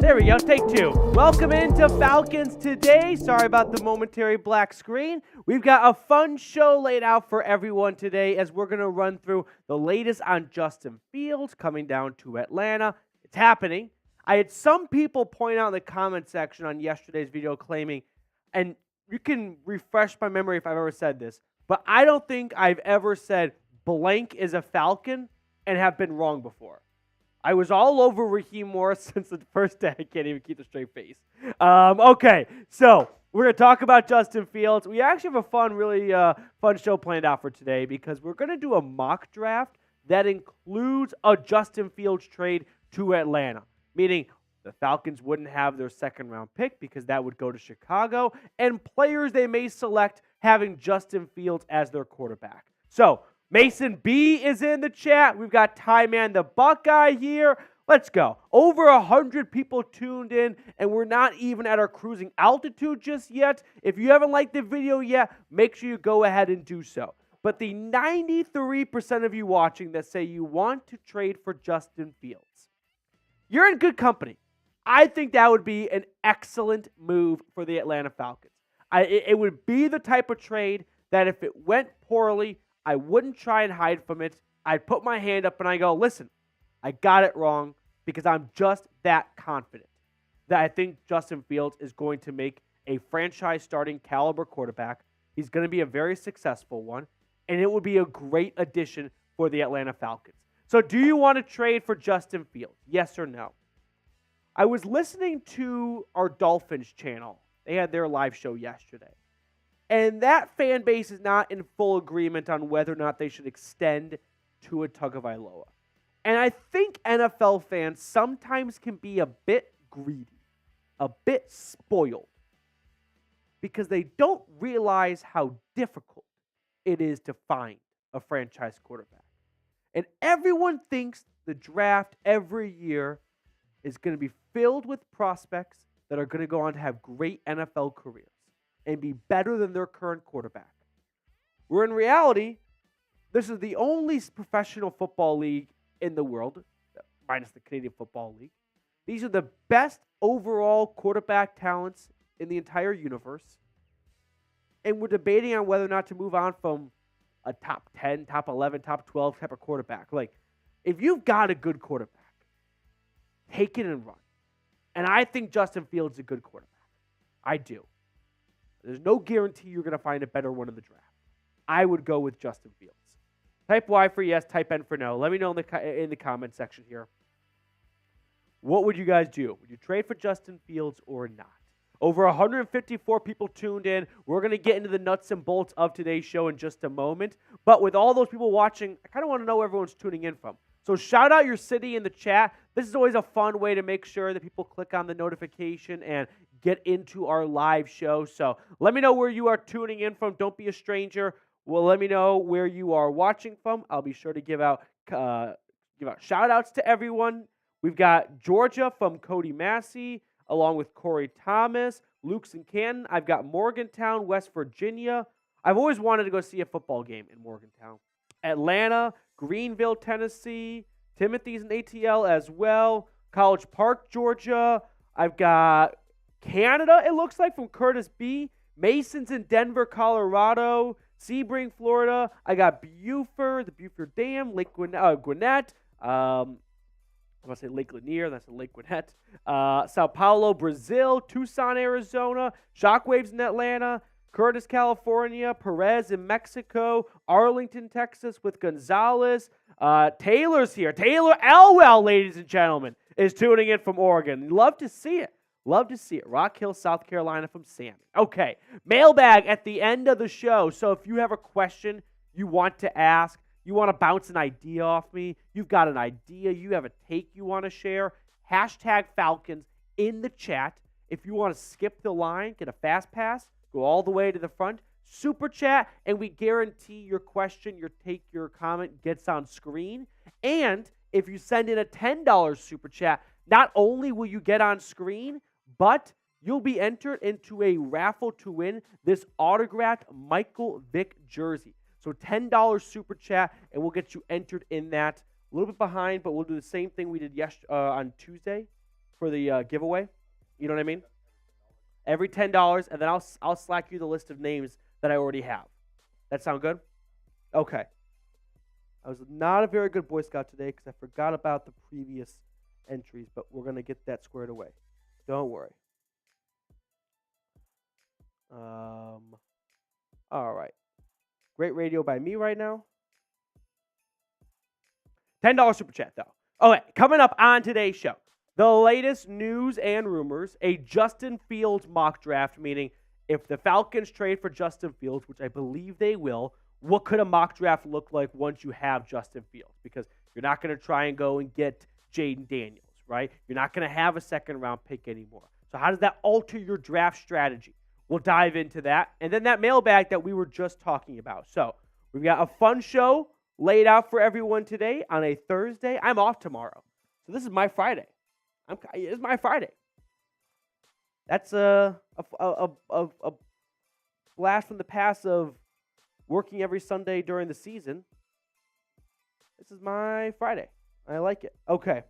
There we go, take two. Welcome into Falcons Today. Sorry about the momentary black screen. We've got a fun show laid out for everyone today as we're going to run through the latest on Justin Fields coming down to Atlanta. It's happening. I had some people point out in the comment section on yesterday's video claiming, and you can refresh my memory if I've ever said this, but I don't think I've ever said blank is a Falcon and have been wrong before. I was all over Raheem Morris since the first day. I can't even keep a straight face. Okay, so we're going to talk about Justin Fields. We actually have a really fun show planned out for today because we're going to do a mock draft that includes a Justin Fields trade to Atlanta, meaning the Falcons wouldn't have their second-round pick because that would go to Chicago, and players they may select having Justin Fields as their quarterback. So Mason B is in the chat. We've got Ty Man the Buckeye here. Let's go. Over 100 people tuned in, and we're not even at our cruising altitude just yet. If you haven't liked the video yet, make sure you go ahead and do so. But the 93% of you watching that say you want to trade for Justin Fields, you're in good company. I think that would be an excellent move for the Atlanta Falcons. It would be the type of trade that if it went poorly, I wouldn't try and hide from it. I'd put my hand up and I go, listen, I got it wrong because I'm just that confident that I think Justin Fields is going to make a franchise starting caliber quarterback. He's going to be a very successful one, and it would be a great addition for the Atlanta Falcons. So do you want to trade for Justin Fields? Yes or no? I was listening to our Dolphins channel. They had their live show yesterday. And that fan base is not in full agreement on whether or not they should extend Tua Tagovailoa. And I think NFL fans sometimes can be a bit greedy, a bit spoiled, because they don't realize how difficult it is to find a franchise quarterback. And everyone thinks the draft every year is going to be filled with prospects that are going to go on to have great NFL careers and be better than their current quarterback. Where in reality, this is the only professional football league in the world, minus the Canadian Football League. These are the best overall quarterback talents in the entire universe. And we're debating on whether or not to move on from a top 10, top 11, top 12 type of quarterback. Like, if you've got a good quarterback, take it and run. And I think Justin Fields is a good quarterback. I do. There's no guarantee you're going to find a better one in the draft. I would go with Justin Fields. Type Y for yes, type N for no. Let me know in the comment section here. What would you guys do? Would you trade for Justin Fields or not? Over 154 people tuned in. We're going to get into the nuts and bolts of today's show in just a moment. But with all those people watching, I kind of want to know where everyone's tuning in from. So shout out your city in the chat. This is always a fun way to make sure that people click on the notification and get into our live show. So let me know where you are tuning in from. Don't be a stranger. Well, let me know where you are watching from. I'll be sure to give out shout outs to everyone. We've got Georgia from Cody Massey, along with Corey Thomas, Luke's in Canton. I've got Morgantown, West Virginia. I've always wanted to go see a football game in Morgantown. Atlanta, Greenville, Tennessee, Timothy's in ATL as well. College Park, Georgia. I've got Canada, it looks like, from Curtis B. Mason's in Denver, Colorado. Sebring, Florida. I got Buford, the Buford Dam, Lake Gwinnett. I'm going to say Lake Lanier. That's Lake Gwinnett. Sao Paulo, Brazil. Tucson, Arizona. Shockwaves in Atlanta. Curtis, California. Perez in Mexico. Arlington, Texas with Gonzalez. Taylor's here. Taylor Elwell, ladies and gentlemen, is tuning in from Oregon. Love to see it. Love to see it. Rock Hill, South Carolina from Sammy. Okay, mailbag at the end of the show. So if you have a question you want to ask, you want to bounce an idea off me, you've got an idea, you have a take you want to share, hashtag Falcons in the chat. If you want to skip the line, get a fast pass, go all the way to the front, super chat, and we guarantee your question, your take, your comment gets on screen. And if you send in a $10 super chat, not only will you get on screen, but you'll be entered into a raffle to win this autographed Michael Vick jersey. So $10 super chat, and we'll get you entered in that. A little bit behind, but we'll do the same thing we did on Tuesday. for the giveaway. You know what I mean? Every $10, and then I'll slack you the list of names that I already have. That sound good? Okay. I was not a very good Boy Scout today because I forgot about the previous entries, but we're going to get that squared away. Don't worry. All right. Great radio by me right now. $10 super chat, though. Okay, coming up on today's show, the latest news and rumors, a Justin Fields mock draft, meaning if the Falcons trade for Justin Fields, which I believe they will, what could a mock draft look like once you have Justin Fields? Because you're not going to try and go and get Jaden Daniels, right? You're not going to have a second-round pick anymore. So how does that alter your draft strategy? We'll dive into that. And then that mailbag that we were just talking about. So we've got a fun show laid out for everyone today on a Thursday. I'm off tomorrow. So this is my Friday. It's my Friday. That's a blast from the past of working every Sunday during the season. This is my Friday. I like it. Okay.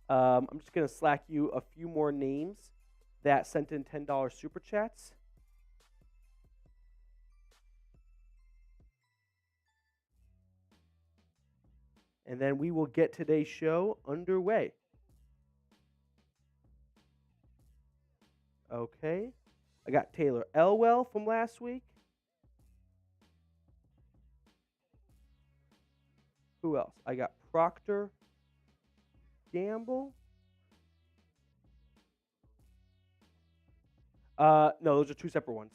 I'm just going to slack you a few more names that sent in $10 super chats. And then we will get today's show underway. Okay. I got Taylor Elwell from last week. Who else? I got Proctor Gamble. No, those are two separate ones.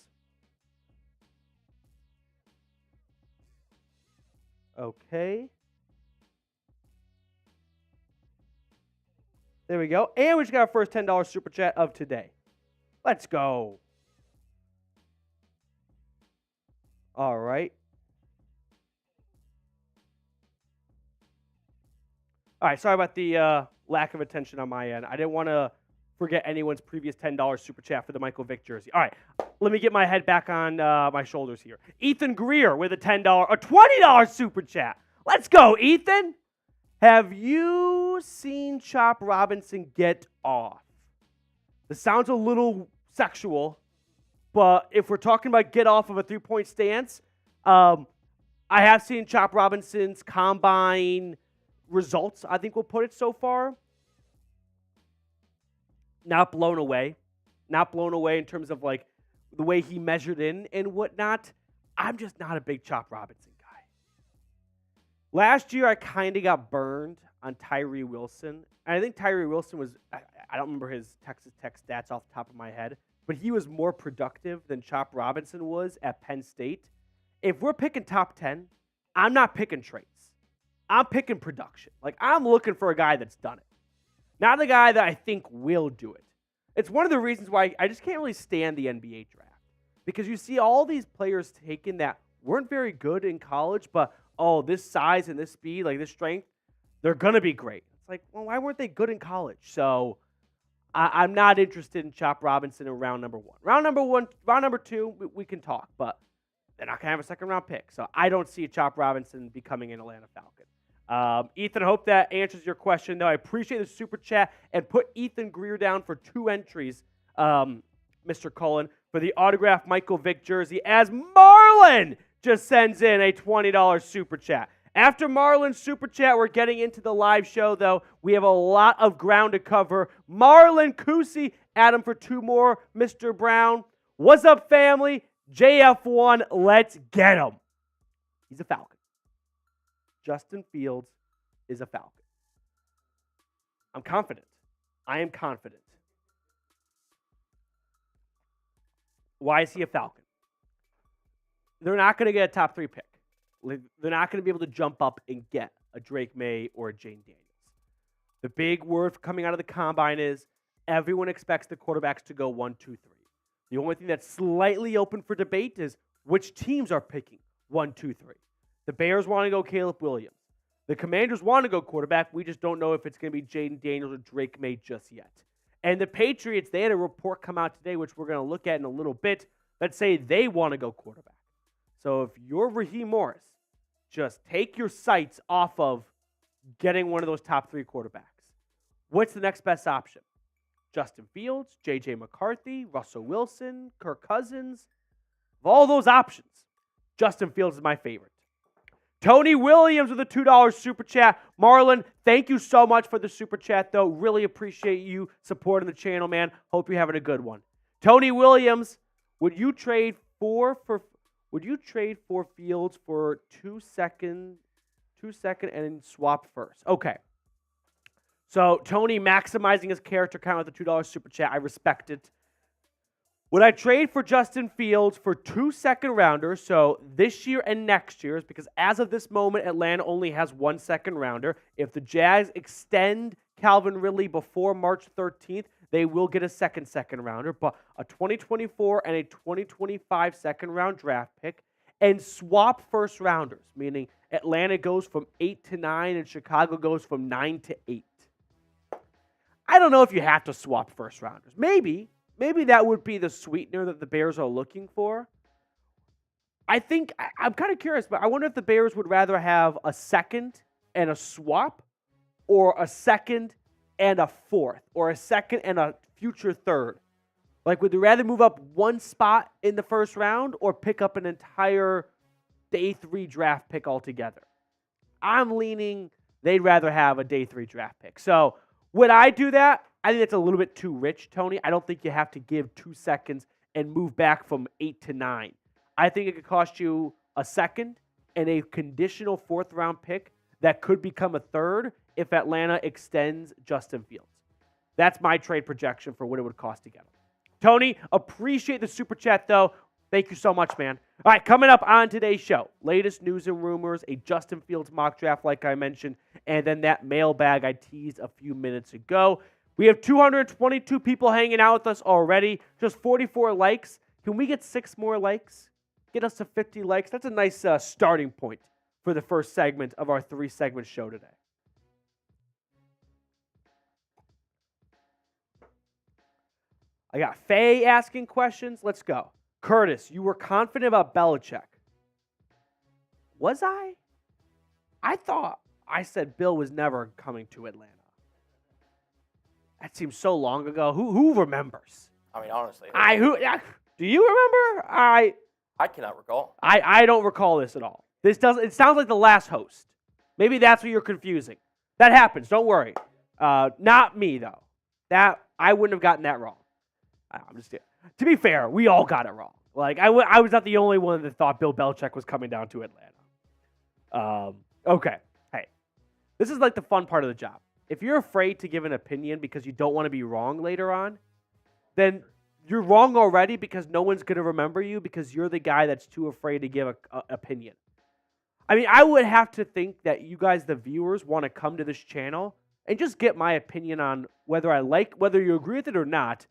Okay. There we go. And we just got our first $10 super chat of today. Let's go. All right. All right, sorry about the lack of attention on my end. I didn't want to forget anyone's previous $10 super chat for the Michael Vick jersey. All right, let me get my head back on my shoulders here. Ethan Greer with a $20 super chat. Let's go, Ethan. Have you seen Chop Robinson get off? This sounds a little sexual, but if we're talking about get off of a three-point stance, I have seen Chop Robinson's combine results, I think we'll put it so far. Not blown away. Not blown away in terms of like the way he measured in and whatnot. I'm just not a big Chop Robinson guy. Last year, I kind of got burned on Tyree Wilson. And I think Tyree Wilson was, I don't remember his Texas Tech stats off the top of my head, but he was more productive than Chop Robinson was at Penn State. If we're picking top 10, I'm not picking traits. I'm picking production. Like, I'm looking for a guy that's done it. Not a guy that I think will do it. It's one of the reasons why I just can't really stand the NBA draft. Because you see all these players taken that weren't very good in college, but, oh, this size and this speed, like this strength, they're going to be great. It's like, well, why weren't they good in college? So I'm not interested in Chop Robinson in round number one. Round number two, we can talk, but they're not going to have a second-round pick. So I don't see Chop Robinson becoming an Atlanta Falcon. Ethan, I hope that answers your question, though. I appreciate the super chat, and put Ethan Greer down for 2 entries, Mr. Cullen, for the autographed Michael Vick jersey, as Marlon just sends in a $20 super chat. After Marlon's super chat, we're getting into the live show, though. We have a lot of ground to cover. Marlon Kusi, Adam for 2 more. Mr. Brown, what's up, family? JF1, let's get him. He's a Falcon. Justin Fields is a Falcon. I'm confident. I am confident. Why is he a Falcon? They're not going to get a top 3 pick. They're not going to be able to jump up and get a Drake May or a Jane Daniels. The big word coming out of the combine is everyone expects the quarterbacks to go 1, 2, 3. The only thing that's slightly open for debate is which teams are picking 1, 2, 3. The Bears want to go Caleb Williams. The Commanders want to go quarterback. We just don't know if it's going to be Jaden Daniels or Drake May just yet. And the Patriots, they had a report come out today, which we're going to look at in a little bit, that say they want to go quarterback. So if you're Raheem Morris, just take your sights off of getting one of those top 3 quarterbacks. What's the next best option? Justin Fields, J.J. McCarthy, Russell Wilson, Kirk Cousins. Of all those options, Justin Fields is my favorite. Tony Williams with a $2 super chat. Marlon, thank you so much for the super chat, though. Really appreciate you supporting the channel, man. Hope you're having a good one. Tony Williams, would you trade for Fields for 2 second and swap first? Okay. So Tony maximizing his character count with the $2 super chat. I respect it. Would I trade for Justin Fields for 2 second-rounders, so this year and next year's, because as of this moment, Atlanta only has 1 second-rounder. If the Jags extend Calvin Ridley before March 13th, they will get a second-rounder, but a 2024 and a 2025 second-round draft pick, and swap first-rounders, meaning Atlanta goes from 8 to 9 and Chicago goes from 9 to 8. I don't know if you have to swap first-rounders. Maybe that would be the sweetener that the Bears are looking for. I'm kind of curious, but I wonder if the Bears would rather have a second and a swap, or a second and a fourth, or a second and a future third. Like, would they rather move up one spot in the first round or pick up an entire day 3 draft pick altogether? I'm leaning they'd rather have a day 3 draft pick. So would I do that? I think it's a little bit too rich, Tony. I don't think you have to give 2 seconds and move back from 8 to 9. I think it could cost you a second and a conditional 4th-round pick that could become a third if Atlanta extends Justin Fields. That's my trade projection for what it would cost to get him. Tony, appreciate the super chat, though. Thank you so much, man. All right, coming up on today's show, latest news and rumors, a Justin Fields mock draft like I mentioned, and then that mailbag I teased a few minutes ago. We have 222 people hanging out with us already, just 44 likes. Can we get 6 more likes? Get us to 50 likes. That's a nice starting point for the first segment of our 3-segment show today. I got Faye asking questions. Let's go. Curtis, you were confident about Belichick. Was I? I thought I said Bill was never coming to Atlanta. That seems so long ago. Who remembers? I mean, honestly. Do you remember? I cannot recall. I don't recall this at all. It sounds like the last host. Maybe that's what you're confusing. That happens. Don't worry. Not me, though. I wouldn't have gotten that wrong. I'm just kidding. To be fair, we all got it wrong. Like, I was not the only one that thought Bill Belichick was coming down to Atlanta. Okay. Hey, this is like the fun part of the job. If you're afraid to give an opinion because you don't want to be wrong later on, then you're wrong already because no one's going to remember you because you're the guy that's too afraid to give an opinion. I mean, I would have to think that you guys, the viewers, want to come to this channel and just get my opinion on whether you agree with it or not.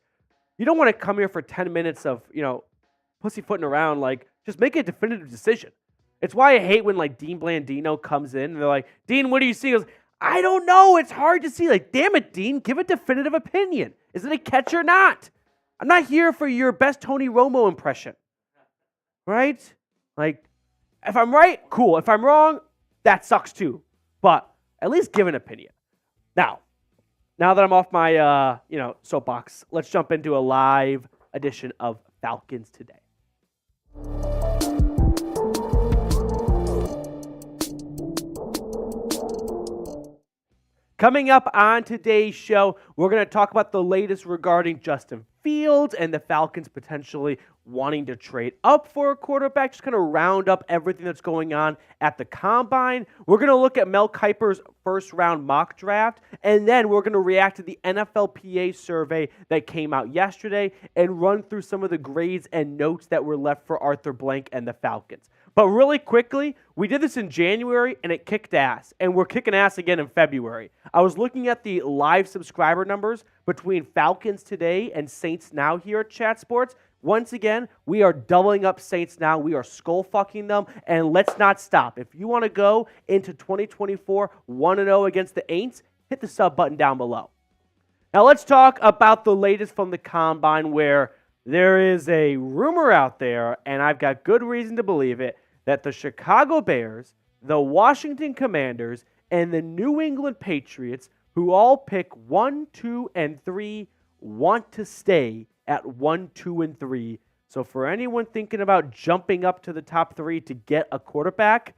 You don't want to come here for 10 minutes of, pussyfooting around. Like, just make a definitive decision. It's why I hate when, like, Dean Blandino comes in and they're like, Dean, what do you see? He goes, I don't know. It's hard to see. Like, damn it, Dean, give a definitive opinion. Is it a catch or not? I'm not here for your best Tony Romo impression. Right? Like, if I'm right, cool. If I'm wrong, that sucks too. But at least give an opinion. Now that I'm off my, soapbox, let's jump into a live edition of Falcons Today. Coming up on today's show, we're going to talk about the latest regarding Justin Fields and the Falcons potentially wanting to trade up for a quarterback, just kind of round up everything that's going on at the Combine. We're going to look at Mel Kiper's first-round mock draft, and then we're going to react to the NFLPA survey that came out yesterday and run through some of the grades and notes that were left for Arthur Blank and the Falcons. But really quickly, we did this in January, and it kicked ass. And we're kicking ass again in February. I was looking at the live subscriber numbers between Falcons Today and Saints Now here at Chat Sports. Once again, we are doubling up Saints Now. We are skull-fucking them, and let's not stop. If you want to go into 2024 1-0 against the Aints, hit the sub button down below. Now let's talk about the latest from the Combine, where there is a rumor out there, and I've got good reason to believe it, that the Chicago Bears, the Washington Commanders, and the New England Patriots who all pick 1, 2, and 3 want to stay at 1, 2, and 3. So for anyone thinking about jumping up to the top 3 to get a quarterback,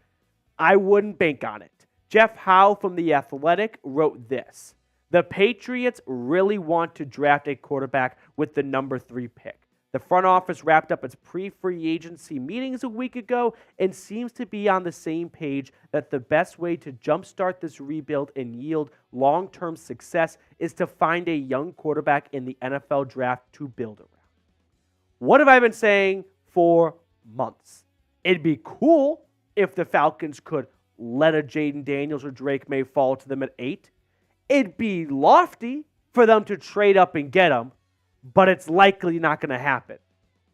I wouldn't bank on it. Jeff Howe from The Athletic wrote this: the Patriots really want to draft a quarterback with the number 3 pick. The front office wrapped up its pre-free agency meetings a week ago and seems to be on the same page that the best way to jumpstart this rebuild and yield long-term success is to find a young quarterback in the NFL draft to build around. What have I been saying for months? It'd be cool if the Falcons could let a Jaden Daniels or Drake May fall to them at 8. It'd be lofty for them to trade up and get him, but it's likely not going to happen.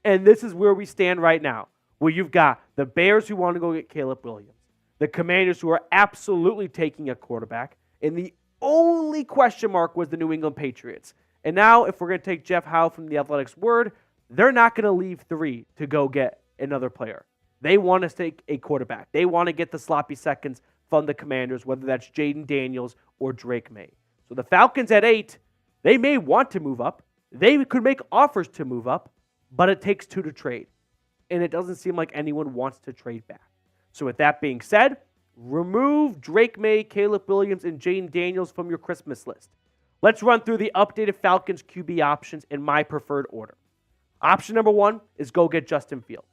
And this is where we stand right now, where you've got the Bears who want to go get Caleb Williams, the Commanders who are absolutely taking a quarterback, and the only question mark was the New England Patriots. And now, if we're going to take Jeff Howe from The Athletic's word, they're not going to leave 3 to go get another player. They want to take a quarterback. They want to get the sloppy seconds from the Commanders, whether that's Jaden Daniels or Drake May. So the Falcons at 8, they may want to move up. They could make offers to move up, but it takes 2 to trade. And it doesn't seem like anyone wants to trade back. So with that being said, remove Drake May, Caleb Williams, and Jaden Daniels from your Christmas list. Let's run through the updated Falcons QB options in my preferred order. Option number 1 is go get Justin Fields.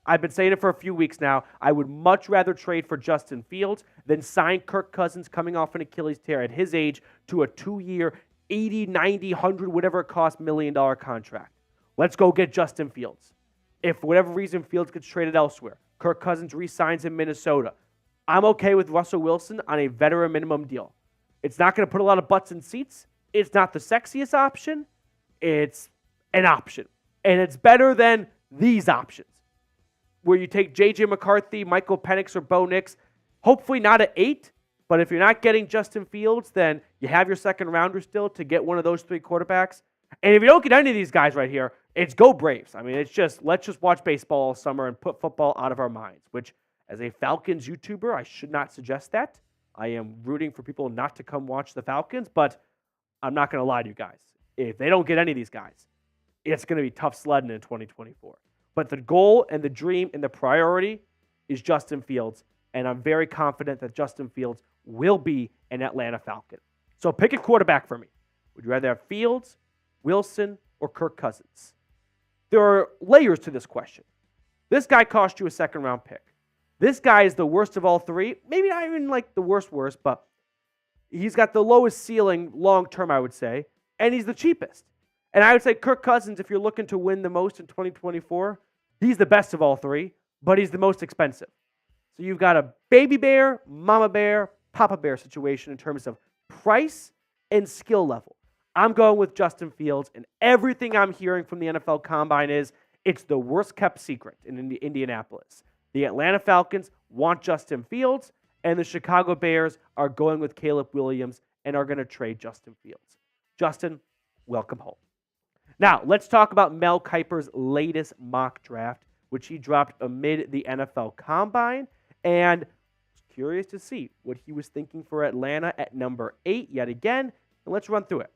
I've been saying it for a few weeks now. I would much rather trade for Justin Fields than sign Kirk Cousins coming off an Achilles tear at his age to a 2-year, 80, 90, 100, whatever it costs, $1 million contract. Let's go get Justin Fields. If for whatever reason Fields gets traded elsewhere, Kirk Cousins re-signs in Minnesota, I'm okay with Russell Wilson on a veteran minimum deal. It's not going to put a lot of butts in seats. It's not the sexiest option. It's an option. And it's better than these options, where you take J.J. McCarthy, Michael Penix, or Bo Nix, hopefully not at 8, but if you're not getting Justin Fields, then you have your second rounder still to get one of those 3 quarterbacks. And if you don't get any of these guys right here, it's go Braves. I mean, it's just, let's just watch baseball all summer and put football out of our minds, which as a Falcons YouTuber, I should not suggest that. I am rooting for people not to come watch the Falcons, but I'm not going to lie to you guys. If they don't get any of these guys, it's going to be tough sledding in 2024. But the goal and the dream and the priority is Justin Fields, and I'm very confident that Justin Fields will be an Atlanta Falcon. So pick a quarterback for me. Would you rather have Fields, Wilson, or Kirk Cousins? There are layers to this question. This guy cost you a second-round pick. This guy is the worst of all 3. Maybe not even like the worst, but he's got the lowest ceiling long-term, I would say, and he's the cheapest. And I would say Kirk Cousins, if you're looking to win the most in 2024, he's the best of all 3, but he's the most expensive. So you've got a baby bear, mama bear, papa bear situation in terms of price and skill level. I'm going with Justin Fields, and everything I'm hearing from the NFL Combine is it's the worst kept secret in Indianapolis. The Atlanta Falcons want Justin Fields, and the Chicago Bears are going with Caleb Williams and are going to trade Justin Fields. Justin, welcome home. Now, let's talk about Mel Kiper's latest mock draft, which he dropped amid the NFL Combine. And I was curious to see what he was thinking for Atlanta at number 8 yet again. And let's run through it.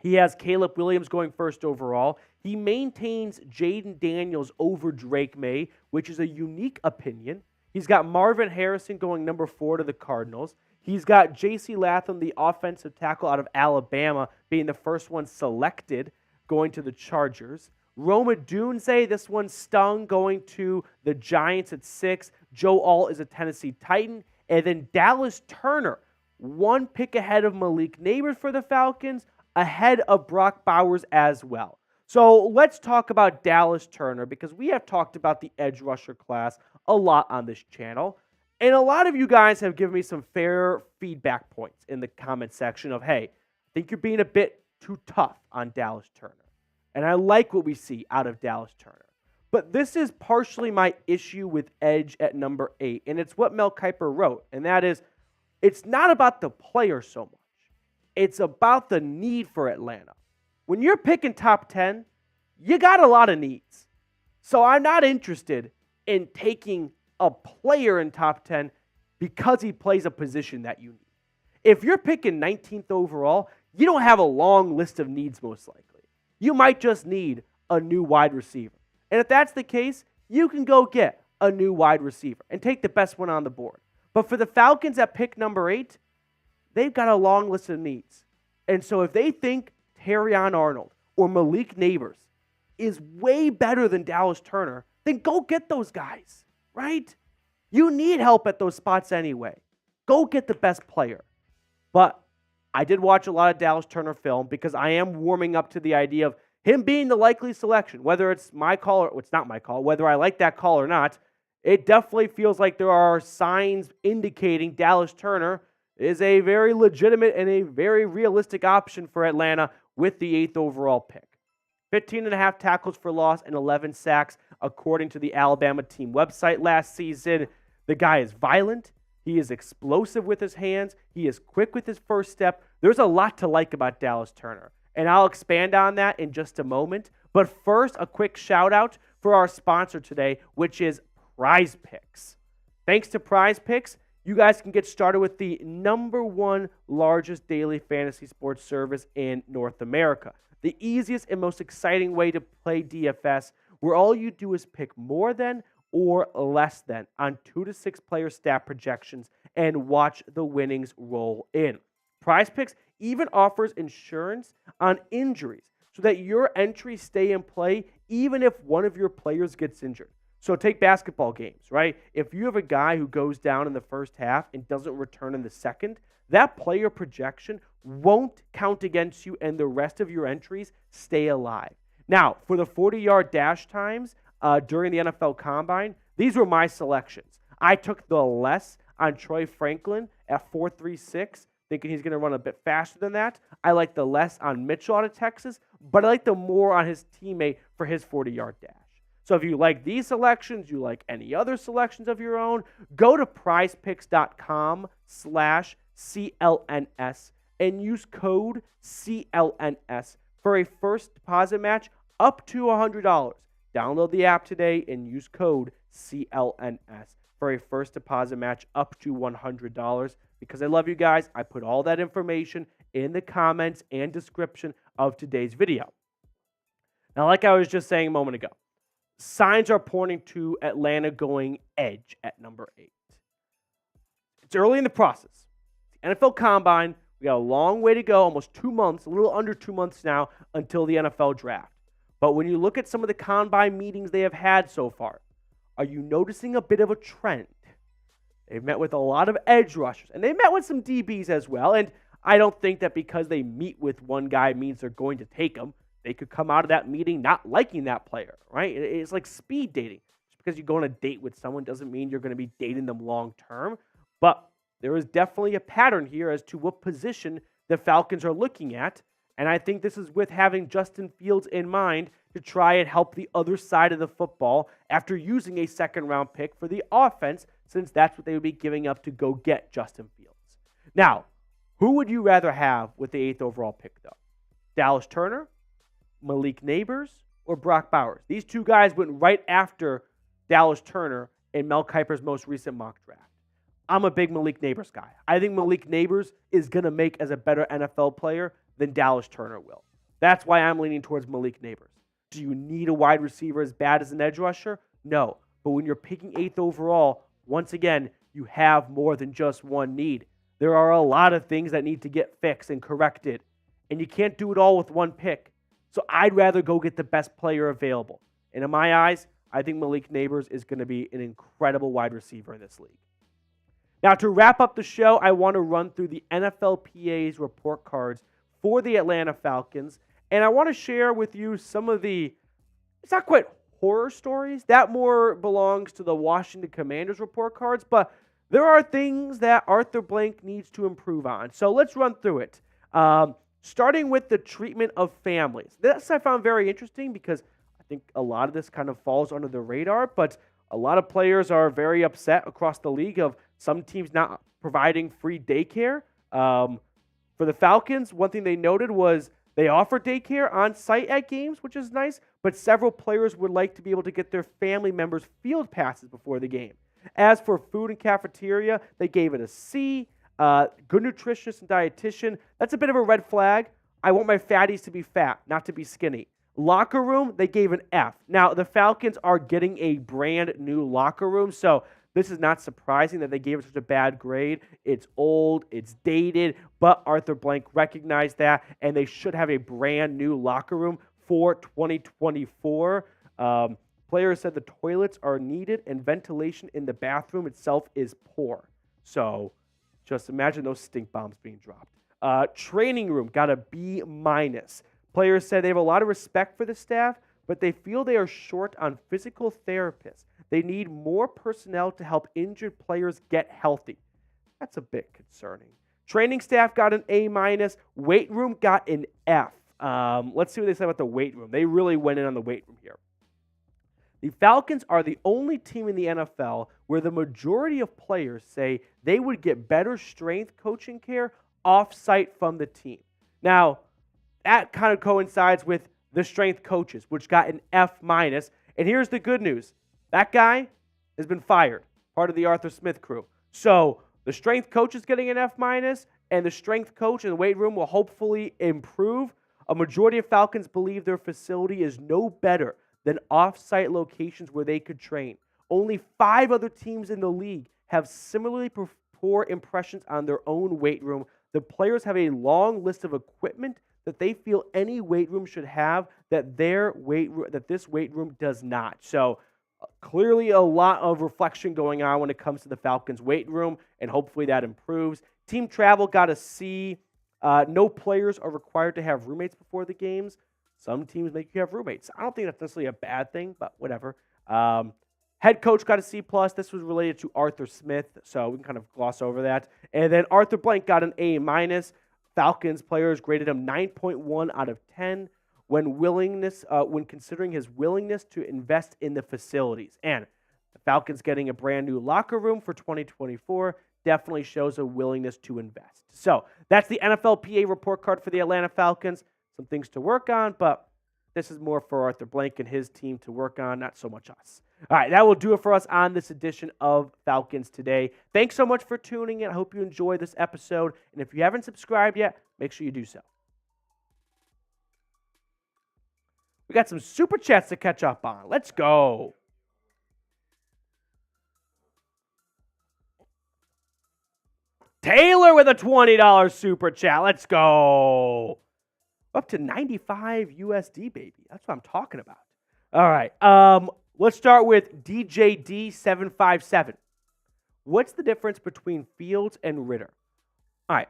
He has Caleb Williams going first overall. He maintains Jaden Daniels over Drake May, which is a unique opinion. He's got Marvin Harrison going number 4 to the Cardinals. He's got J.C. Latham, the offensive tackle out of Alabama, being the first one selected, going to the Chargers. Roma Dunze, this one stung, going to the Giants at 6. Joe Alt is a Tennessee Titan. And then Dallas Turner, 1 pick ahead of Malik Nabers for the Falcons, ahead of Brock Bowers as well. So let's talk about Dallas Turner, because we have talked about the edge rusher class a lot on this channel. And a lot of you guys have given me some fair feedback points in the comment section of, hey, I think you're being a bit too tough on Dallas Turner. And I like what we see out of Dallas Turner. But this is partially my issue with edge at number 8. And it's what Mel Kiper wrote. And that is, it's not about the player so much. It's about the need for Atlanta. When you're picking top 10, you got a lot of needs. So I'm not interested in taking a player in top 10 because he plays a position that you need. If you're picking 19th overall, you don't have a long list of needs most likely. You might just need a new wide receiver. And if that's the case, you can go get a new wide receiver and take the best one on the board. But for the Falcons at pick number 8, they've got a long list of needs. And so if they think Terrion Arnold or Malik Neighbors is way better than Dallas Turner, then go get those guys, right? You need help at those spots anyway. Go get the best player. But I did watch a lot of Dallas Turner film because I am warming up to the idea of him being the likely selection. Whether it's my call or it's not my call, whether I like that call or not, it definitely feels like there are signs indicating Dallas Turner is a very legitimate and a very realistic option for Atlanta with the 8th overall pick. 15.5 tackles for loss and 11 sacks, according to the Alabama team website last season. The guy is violent. He is explosive with his hands. He is quick with his first step. There's a lot to like about Dallas Turner, and I'll expand on that in just a moment. But first, a quick shout out for our sponsor today, which is Prize Picks. Thanks to Prize Picks, you guys can get started with the #1 largest daily fantasy sports service in North America. The easiest and most exciting way to play DFS, where all you do is pick more than or less than on 2 to 6 player stat projections and watch the winnings roll in. Prize Picks even offers insurance on injuries so that your entries stay in play even if one of your players gets injured. So take basketball games, right? If you have a guy who goes down in the first half and doesn't return in the second, that player projection won't count against you and the rest of your entries stay alive. Now, for the 40-yard dash times during the NFL Combine, these were my selections. I took the less on Troy Franklin at 4.36, thinking he's going to run a bit faster than that. I like the less on Mitchell out of Texas, but I like the more on his teammate for his 40-yard dash. So if you like these selections, you like any other selections of your own, go to prizepicks.com/CLNS and use code CLNS for a first deposit match up to $100. Download the app today and use code CLNS for a first deposit match up to $100. Because I love you guys, I put all that information in the comments and description of today's video. Now, like I was just saying a moment ago, signs are pointing to Atlanta going edge at number 8. It's early in the process. The NFL Combine, we got a long way to go, almost 2 months, a little under 2 months now until the NFL Draft. But when you look at some of the Combine meetings they have had so far, are you noticing a bit of a trend? They've met with a lot of edge rushers, and they've met with some DBs as well, and I don't think that because they meet with one guy means they're going to take him. They could come out of that meeting not liking that player, right? It's like speed dating. Just because you go on a date with someone doesn't mean you're going to be dating them long term. But there is definitely a pattern here as to what position the Falcons are looking at. And I think this is with having Justin Fields in mind to try and help the other side of the football after using a second-round pick for the offense, since that's what they would be giving up to go get Justin Fields. Now, who would you rather have with the 8th overall pick, though? Dallas Turner, Malik Neighbors, or Brock Bowers? These two guys went right after Dallas Turner in Mel Kiper's most recent mock draft. I'm a big Malik Neighbors guy. I think Malik Neighbors is going to make as a better NFL player than Dallas Turner will. That's why I'm leaning towards Malik Neighbors. Do you need a wide receiver as bad as an edge rusher? No. But when you're picking 8th overall, once again, you have more than just one need. There are a lot of things that need to get fixed and corrected, and you can't do it all with one pick. So I'd rather go get the best player available. And in my eyes, I think Malik Neighbors is going to be an incredible wide receiver in this league. Now, to wrap up the show, I want to run through the NFLPA's report cards for the Atlanta Falcons. And I want to share with you some of the, it's not quite horror stories. That more belongs to the Washington Commanders report cards. But there are things that Arthur Blank needs to improve on. So let's run through it. Starting with the treatment of families. This I found very interesting because I think a lot of this kind of falls under the radar, but a lot of players are very upset across the league of some teams not providing free daycare. For the Falcons, one thing they noted was they offer daycare on site at games, which is nice, but several players would like to be able to get their family members field passes before the game. As for food and cafeteria, they gave it a C. Good nutritionist and dietitian. That's a bit of a red flag. I want my fatties to be fat, not to be skinny. Locker room, they gave an F. Now, the Falcons are getting a brand new locker room, so this is not surprising that they gave it such a bad grade. It's old, it's dated, but Arthur Blank recognized that, and they should have a brand new locker room for 2024. Players said the toilets are needed, and ventilation in the bathroom itself is poor. So just imagine those stink bombs being dropped. Training room got a B-. Players said they have a lot of respect for the staff, but they feel they are short on physical therapists. They need more personnel to help injured players get healthy. That's a bit concerning. Training staff got an A-. Weight room got an F. Let's see what they said about the weight room. They really went in on the weight room here. The Falcons are the only team in the NFL where the majority of players say they would get better strength coaching care off-site from the team. Now, that kind of coincides with the strength coaches, which got an F-. And here's the good news. That guy has been fired, part of the Arthur Smith crew. So the strength coach is getting an F-, and the strength coach in the weight room will hopefully improve. A majority of Falcons believe their facility is no better than off-site locations where they could train. Only 5 other teams in the league have similarly poor impressions on their own weight room. The players have a long list of equipment that they feel any weight room should have that this weight room does not. So clearly a lot of reflection going on when it comes to the Falcons weight room, and hopefully that improves. Team travel got a C. No players are required to have roommates before the games. Some teams make you have roommates. I don't think that's necessarily a bad thing, but whatever. Head coach got a C+. This was related to Arthur Smith, so we can kind of gloss over that. And then Arthur Blank got an A-. Falcons players graded him 9.1 out of 10 when considering his willingness to invest in the facilities. And the Falcons getting a brand new locker room for 2024 definitely shows a willingness to invest. So that's the NFLPA report card for the Atlanta Falcons. Some things to work on, but this is more for Arthur Blank and his team to work on, not so much us. All right, that will do it for us on this edition of Falcons Today. Thanks so much for tuning in. I hope you enjoyed this episode. And if you haven't subscribed yet, make sure you do so. We got some super chats to catch up on. Let's go. Taylor with a $20 super chat. Let's go. Up to 95 USD, baby. That's what I'm talking about. All right. Let's start with DJD757. What's the difference between Fields and Ritter? All right.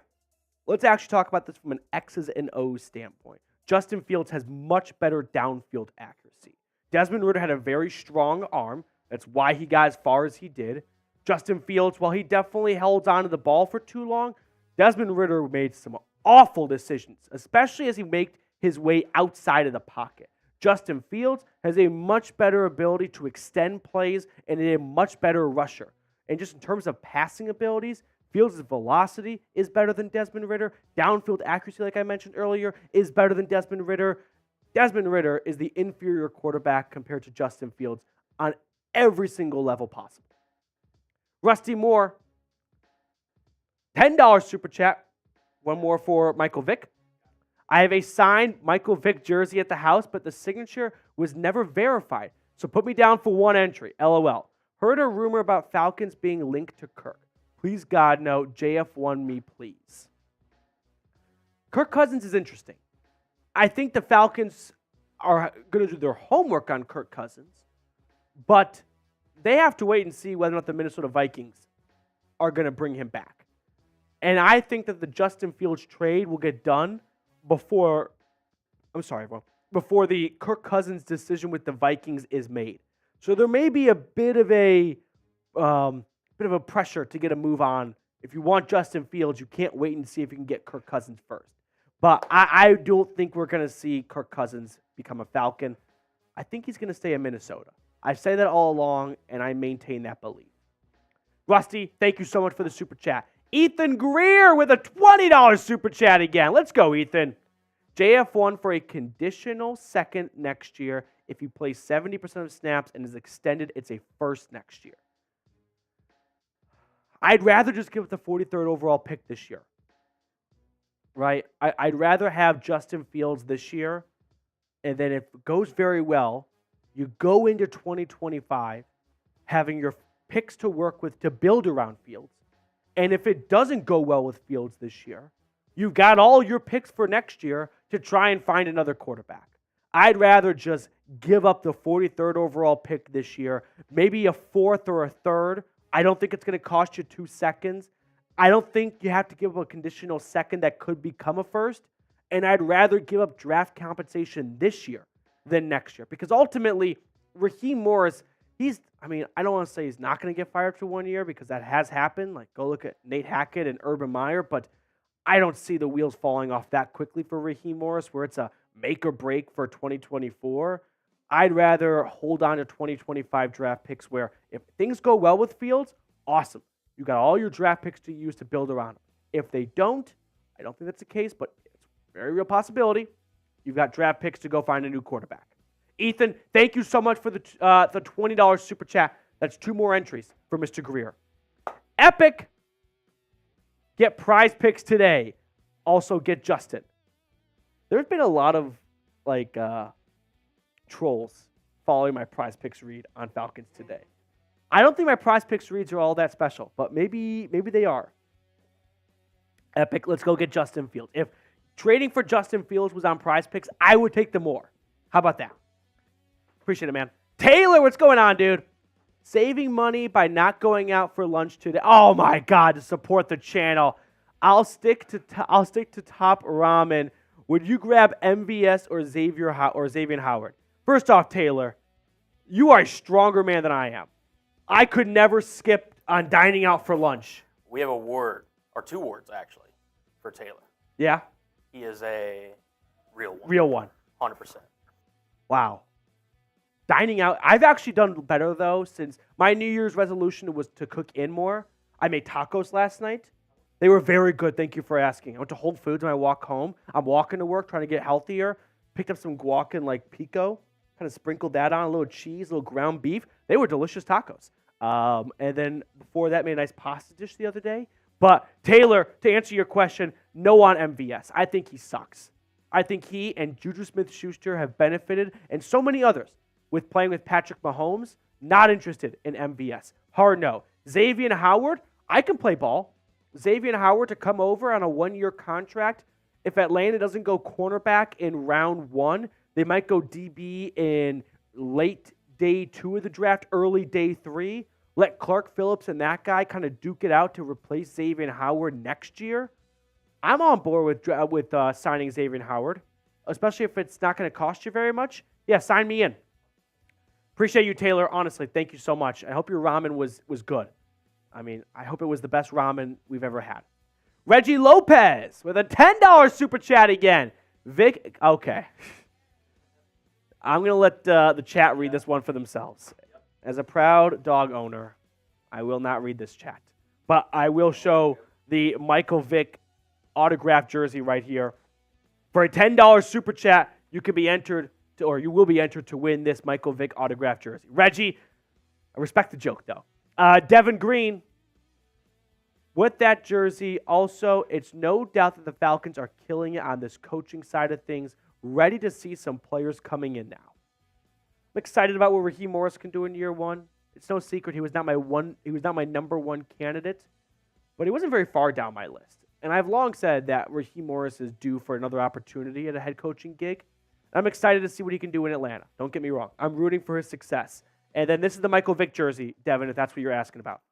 Let's actually talk about this from an X's and O's standpoint. Justin Fields has much better downfield accuracy. Desmond Ritter had a very strong arm. That's why he got as far as he did. Justin Fields, while he definitely held on to the ball for too long, Desmond Ritter made some awful decisions, especially as he made his way outside of the pocket. Justin Fields has a much better ability to extend plays and a much better rusher. And just in terms of passing abilities, Fields' velocity is better than Desmond Ritter. Downfield accuracy, like I mentioned earlier, is better than Desmond Ritter. Desmond Ritter is the inferior quarterback compared to Justin Fields on every single level possible. Rusty Moore, $10 super chat. One more for Michael Vick. I have a signed Michael Vick jersey at the house, but the signature was never verified. So put me down for one entry. LOL. Heard a rumor about Falcons being linked to Kirk. Please, God, no. JF1 me, please. Kirk Cousins is interesting. I think the Falcons are going to do their homework on Kirk Cousins, but they have to wait and see whether or not the Minnesota Vikings are going to bring him back. And I think that the Justin Fields trade will get done before the Kirk Cousins decision with the Vikings is made. So there may be a bit of a pressure to get a move on. If you want Justin Fields, you can't wait and see if you can get Kirk Cousins first. But I don't think we're going to see Kirk Cousins become a Falcon. I think he's going to stay in Minnesota. I've said that all along, and I maintain that belief. Rusty, thank you so much for the super chat. Ethan Greer with a $20 super chat again. Let's go, Ethan. JF1 for a conditional second next year. If he plays 70% of snaps and is extended, it's a first next year. I'd rather just give up the 43rd overall pick this year. Right? I'd rather have Justin Fields this year, and then if it goes very well, you go into 2025 having your picks to work with to build around Fields. And if it doesn't go well with Fields this year, you've got all your picks for next year to try and find another quarterback. I'd rather just give up the 43rd overall pick this year, maybe a 4th or a 3rd. I don't think it's going to cost you 2 seconds. I don't think you have to give up a conditional second that could become a first. And I'd rather give up draft compensation this year than next year. Because ultimately, Raheem Morris, I don't want to say he's not going to get fired for 1 year because that has happened. Like, go look at Nate Hackett and Urban Meyer. But I don't see the wheels falling off that quickly for Raheem Morris where it's a make or break for 2024. I'd rather hold on to 2025 draft picks where if things go well with Fields, awesome. You got all your draft picks to use to build around them. If they don't, I don't think that's the case, but it's a very real possibility. You've got draft picks to go find a new quarterback. Ethan, thank you so much for the $20 super chat. That's 2 more entries for Mr. Greer. Epic. Get prize picks today. Also get Justin. There's been a lot of trolls following my prize picks read on Falcons Today. I don't think my prize picks reads are all that special, but maybe they are. Epic, let's go get Justin Fields. If trading for Justin Fields was on prize picks, I would take the more. How about that? Appreciate it, man. Taylor, what's going on, dude? Saving money by not going out for lunch today. Oh my God, to support the channel. I'll stick to top ramen. Would you grab MVS or Xavier Howard? First off, Taylor, you are a stronger man than I am. I could never skip on dining out for lunch. We have a word, or 2 words actually, for Taylor. Yeah? He is a real one. Real one. 100%. Wow. Dining out. I've actually done better, though, since my New Year's resolution was to cook in more. I made tacos last night. They were very good. Thank you for asking. I went to Whole Foods on my walk home. I'm walking to work, trying to get healthier. Picked up some guac and pico. Kind of sprinkled that on, a little cheese, a little ground beef. They were delicious tacos. And then before that, made a nice pasta dish the other day. But Taylor, to answer your question, no on MVS. I think he sucks. I think he and Juju Smith-Schuster have benefited, and so many others, with playing with Patrick Mahomes. Not interested in MVS. Hard no. Xavier Howard, I can play ball. Xavier Howard to come over on a 1-year contract. If Atlanta doesn't go cornerback in round 1, they might go DB in late day 2 of the draft, early day 3. Let Clark Phillips and that guy kind of duke it out to replace Xavier Howard next year. I'm on board with signing Xavier Howard, especially if it's not going to cost you very much. Yeah, sign me in. Appreciate you, Taylor. Honestly, thank you so much. I hope your ramen was good. I hope it was the best ramen we've ever had. Reggie Lopez with a $10 super chat again. Vick, okay. I'm going to let the chat read this one for themselves. As a proud dog owner, I will not read this chat. But I will show the Michael Vick autographed jersey right here. For a $10 super chat, you can be entered you will be entered to win this Michael Vick autographed jersey. Reggie, I respect the joke, though. Devin Green, with that jersey, also, it's no doubt that the Falcons are killing it on this coaching side of things, ready to see some players coming in now. I'm excited about what Raheem Morris can do in year 1. It's no secret he was not my number 1 candidate, but he wasn't very far down my list. And I've long said that Raheem Morris is due for another opportunity at a head coaching gig. I'm excited to see what he can do in Atlanta. Don't get me wrong. I'm rooting for his success. And then this is the Michael Vick jersey, Devin, if that's what you're asking about.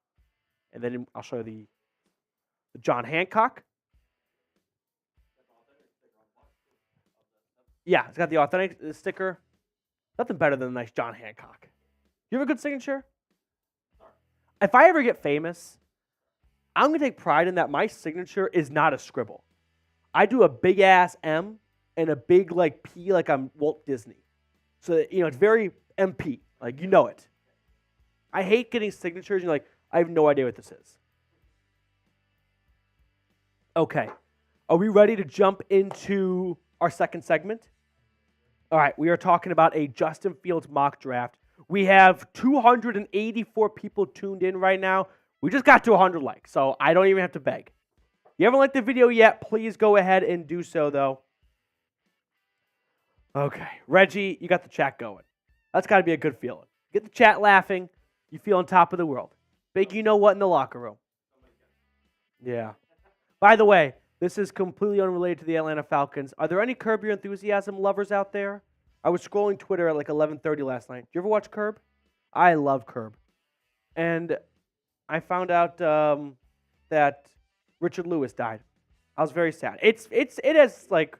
And then I'll show you the John Hancock. Yeah, it's got the authentic sticker. Nothing better than a nice John Hancock. You have a good signature? If I ever get famous, I'm going to take pride in that my signature is not a scribble. I do a big-ass M and a big P like I'm Walt Disney. So, it's very MP. You know it. I hate getting signatures and I have no idea what this is. Okay. Are we ready to jump into our second segment? All right. We are talking about a Justin Fields mock draft. We have 284 people tuned in right now. We just got to 100 likes, so I don't even have to beg. If you haven't liked the video yet, please go ahead and do so, though. Okay, Reggie, you got the chat going. That's got to be a good feeling. Get the chat laughing. You feel on top of the world. Big you know what in the locker room. Yeah. By the way, this is completely unrelated to the Atlanta Falcons. Are there any Curb Your Enthusiasm lovers out there? I was scrolling Twitter at like 11:30 last night. Did you ever watch Curb? I love Curb. And I found out that Richard Lewis died. I was very sad. It has like,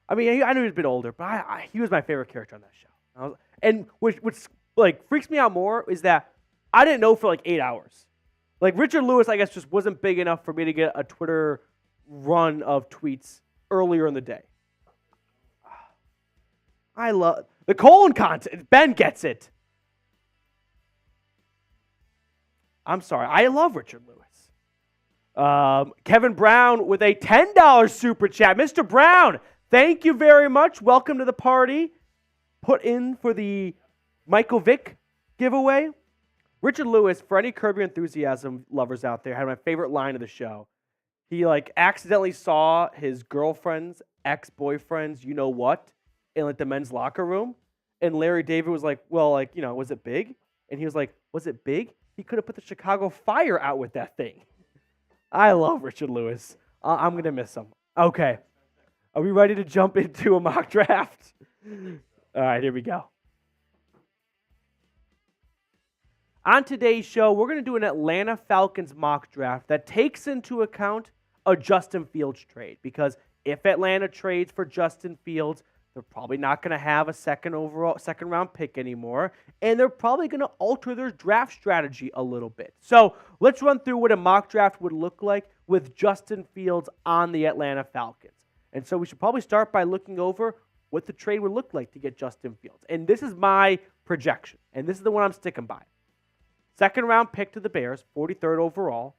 I mean, I knew he was a bit older, but he was my favorite character on that show. And which like freaks me out more is that I didn't know for like 8 hours. Like Richard Lewis, I guess, just wasn't big enough for me to get a Twitter run of tweets earlier in the day. I love the colon content. Ben gets it. I'm sorry. I love Richard Lewis. Kevin Brown with a $10 super chat. Mr. Brown, thank you very much. Welcome to the party. Put in for the Michael Vick giveaway. Richard Lewis, for any Curb Your Enthusiasm lovers out there, had my favorite line of the show. He accidentally saw his girlfriend's ex-boyfriend's you know what in the men's locker room, and Larry David was like, well, was it big? And he was like, was it big? He could have put the Chicago Fire out with that thing. I love Richard Lewis. I'm gonna miss him. Okay, are we ready to jump into a mock draft? All right, here we go. On today's show, we're going to do an Atlanta Falcons mock draft that takes into account a Justin Fields trade, because if Atlanta trades for Justin Fields, they're probably not going to have a second round pick anymore, and they're probably going to alter their draft strategy a little bit. So let's run through what a mock draft would look like with Justin Fields on the Atlanta Falcons. And so we should probably start by looking over what the trade would look like to get Justin Fields. And this is my projection, and this is the one I'm sticking by. Second round pick to the Bears, 43rd overall,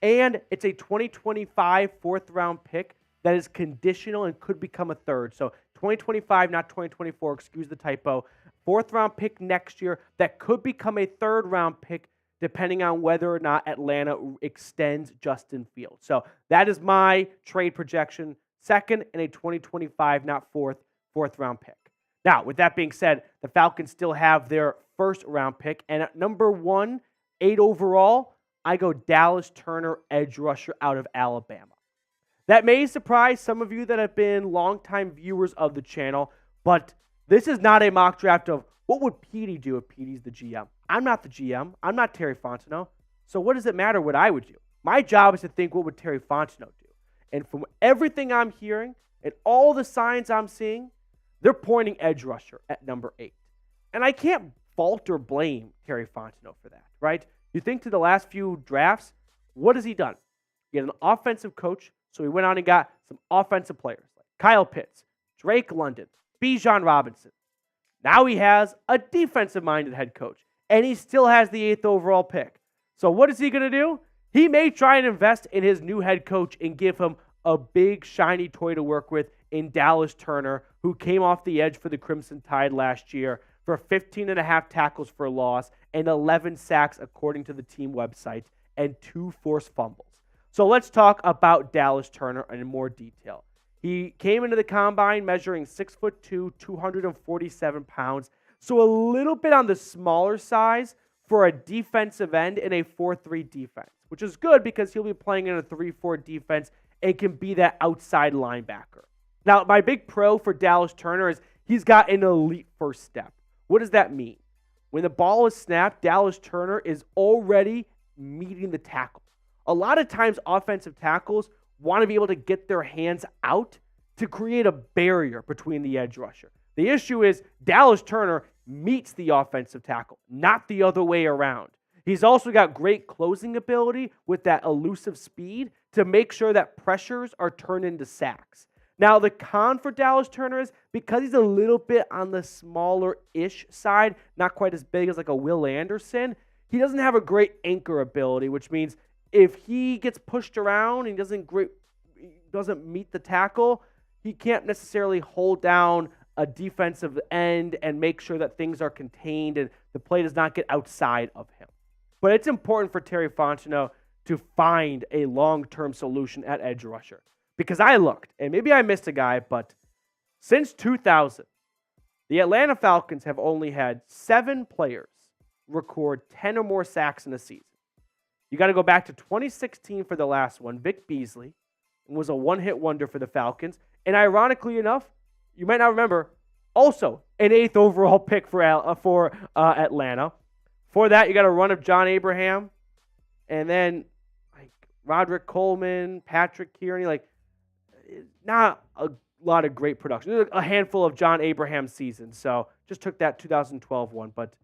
and it's a 2025 fourth round pick that is conditional and could become a third. So 2025, not 2024, excuse the typo. Fourth round pick next year that could become a third round pick depending on whether or not Atlanta extends Justin Fields. So that is my trade projection. Second and a 2025, not fourth round pick. Now, with that being said, the Falcons still have their first round pick, and at number 1, 8 overall, I go Dallas Turner, edge rusher out of Alabama. That may surprise some of you that have been longtime viewers of the channel, but this is not a mock draft of what would Petey do if Petey's the GM. I'm not the GM. I'm not Terry Fontenot. So what does it matter what I would do? My job is to think, what would Terry Fontenot do? And from everything I'm hearing and all the signs I'm seeing, they're pointing edge rusher at number 8. And I can't fault or blame Terry Fontenot for that, right? You think to the last few drafts, what has he done? He had an offensive coach, so he went out and got some offensive players like Kyle Pitts, Drake London, Bijan Robinson. Now he has a defensive-minded head coach, and he still has the 8th overall pick. So what is he going to do? He may try and invest in his new head coach and give him a big, shiny toy to work with in Dallas Turner, who came off the edge for the Crimson Tide last year for 15.5 tackles for loss and 11 sacks, according to the team website, and 2 forced fumbles. So let's talk about Dallas Turner in more detail. He came into the combine measuring 6'2", 247 pounds, so a little bit on the smaller size for a defensive end in a 4-3 defense, which is good because he'll be playing in a 3-4 defense and can be that outside linebacker. Now, my big pro for Dallas Turner is he's got an elite first step. What does that mean? When the ball is snapped, Dallas Turner is already meeting the tackle. A lot of times, offensive tackles want to be able to get their hands out to create a barrier between the edge rusher. The issue is Dallas Turner meets the offensive tackle, not the other way around. He's also got great closing ability with that elusive speed to make sure that pressures are turned into sacks. Now, the con for Dallas Turner is because he's a little bit on the smaller-ish side, not quite as big as like a Will Anderson, he doesn't have a great anchor ability, which means if he gets pushed around and doesn't meet the tackle, he can't necessarily hold down a defensive end and make sure that things are contained and the play does not get outside of him. But it's important for Terry Fontenot to find a long-term solution at edge rusher. Because I looked, and maybe I missed a guy, but since 2000, the Atlanta Falcons have only had 7 players record 10 or more sacks in a season. You got to go back to 2016 for the last one. Vick Beasley was a one-hit wonder for the Falcons. And ironically enough, you might not remember, also an 8th overall pick for Atlanta. For that, you got a run of John Abraham, and then like Roderick Coleman, Patrick Kearney, not a lot of great production. There's a handful of John Abraham seasons, so just took that 2012 one, but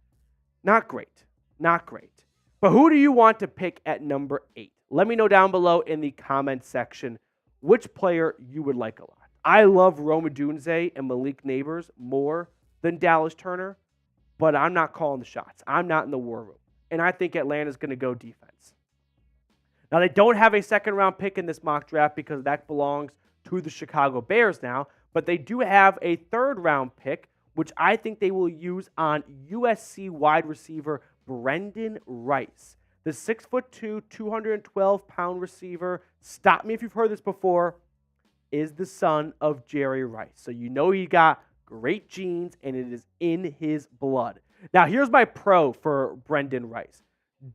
not great. Not great. But who do you want to pick at number 8? Let me know down below in the comments section which player you would like a lot. I love Rome Odunze and Malik Neighbors more than Dallas Turner, but I'm not calling the shots. I'm not in the war room, and I think Atlanta's going to go defense. Now, they don't have a second-round pick in this mock draft because that belongs to the Chicago Bears now, but they do have a third-round pick, which I think they will use on USC wide receiver Brendan Rice. The 6'2", 212-pound receiver, stop me if you've heard this before, is the son of Jerry Rice. So you know he got great genes, and it is in his blood. Now, here's my pro for Brendan Rice.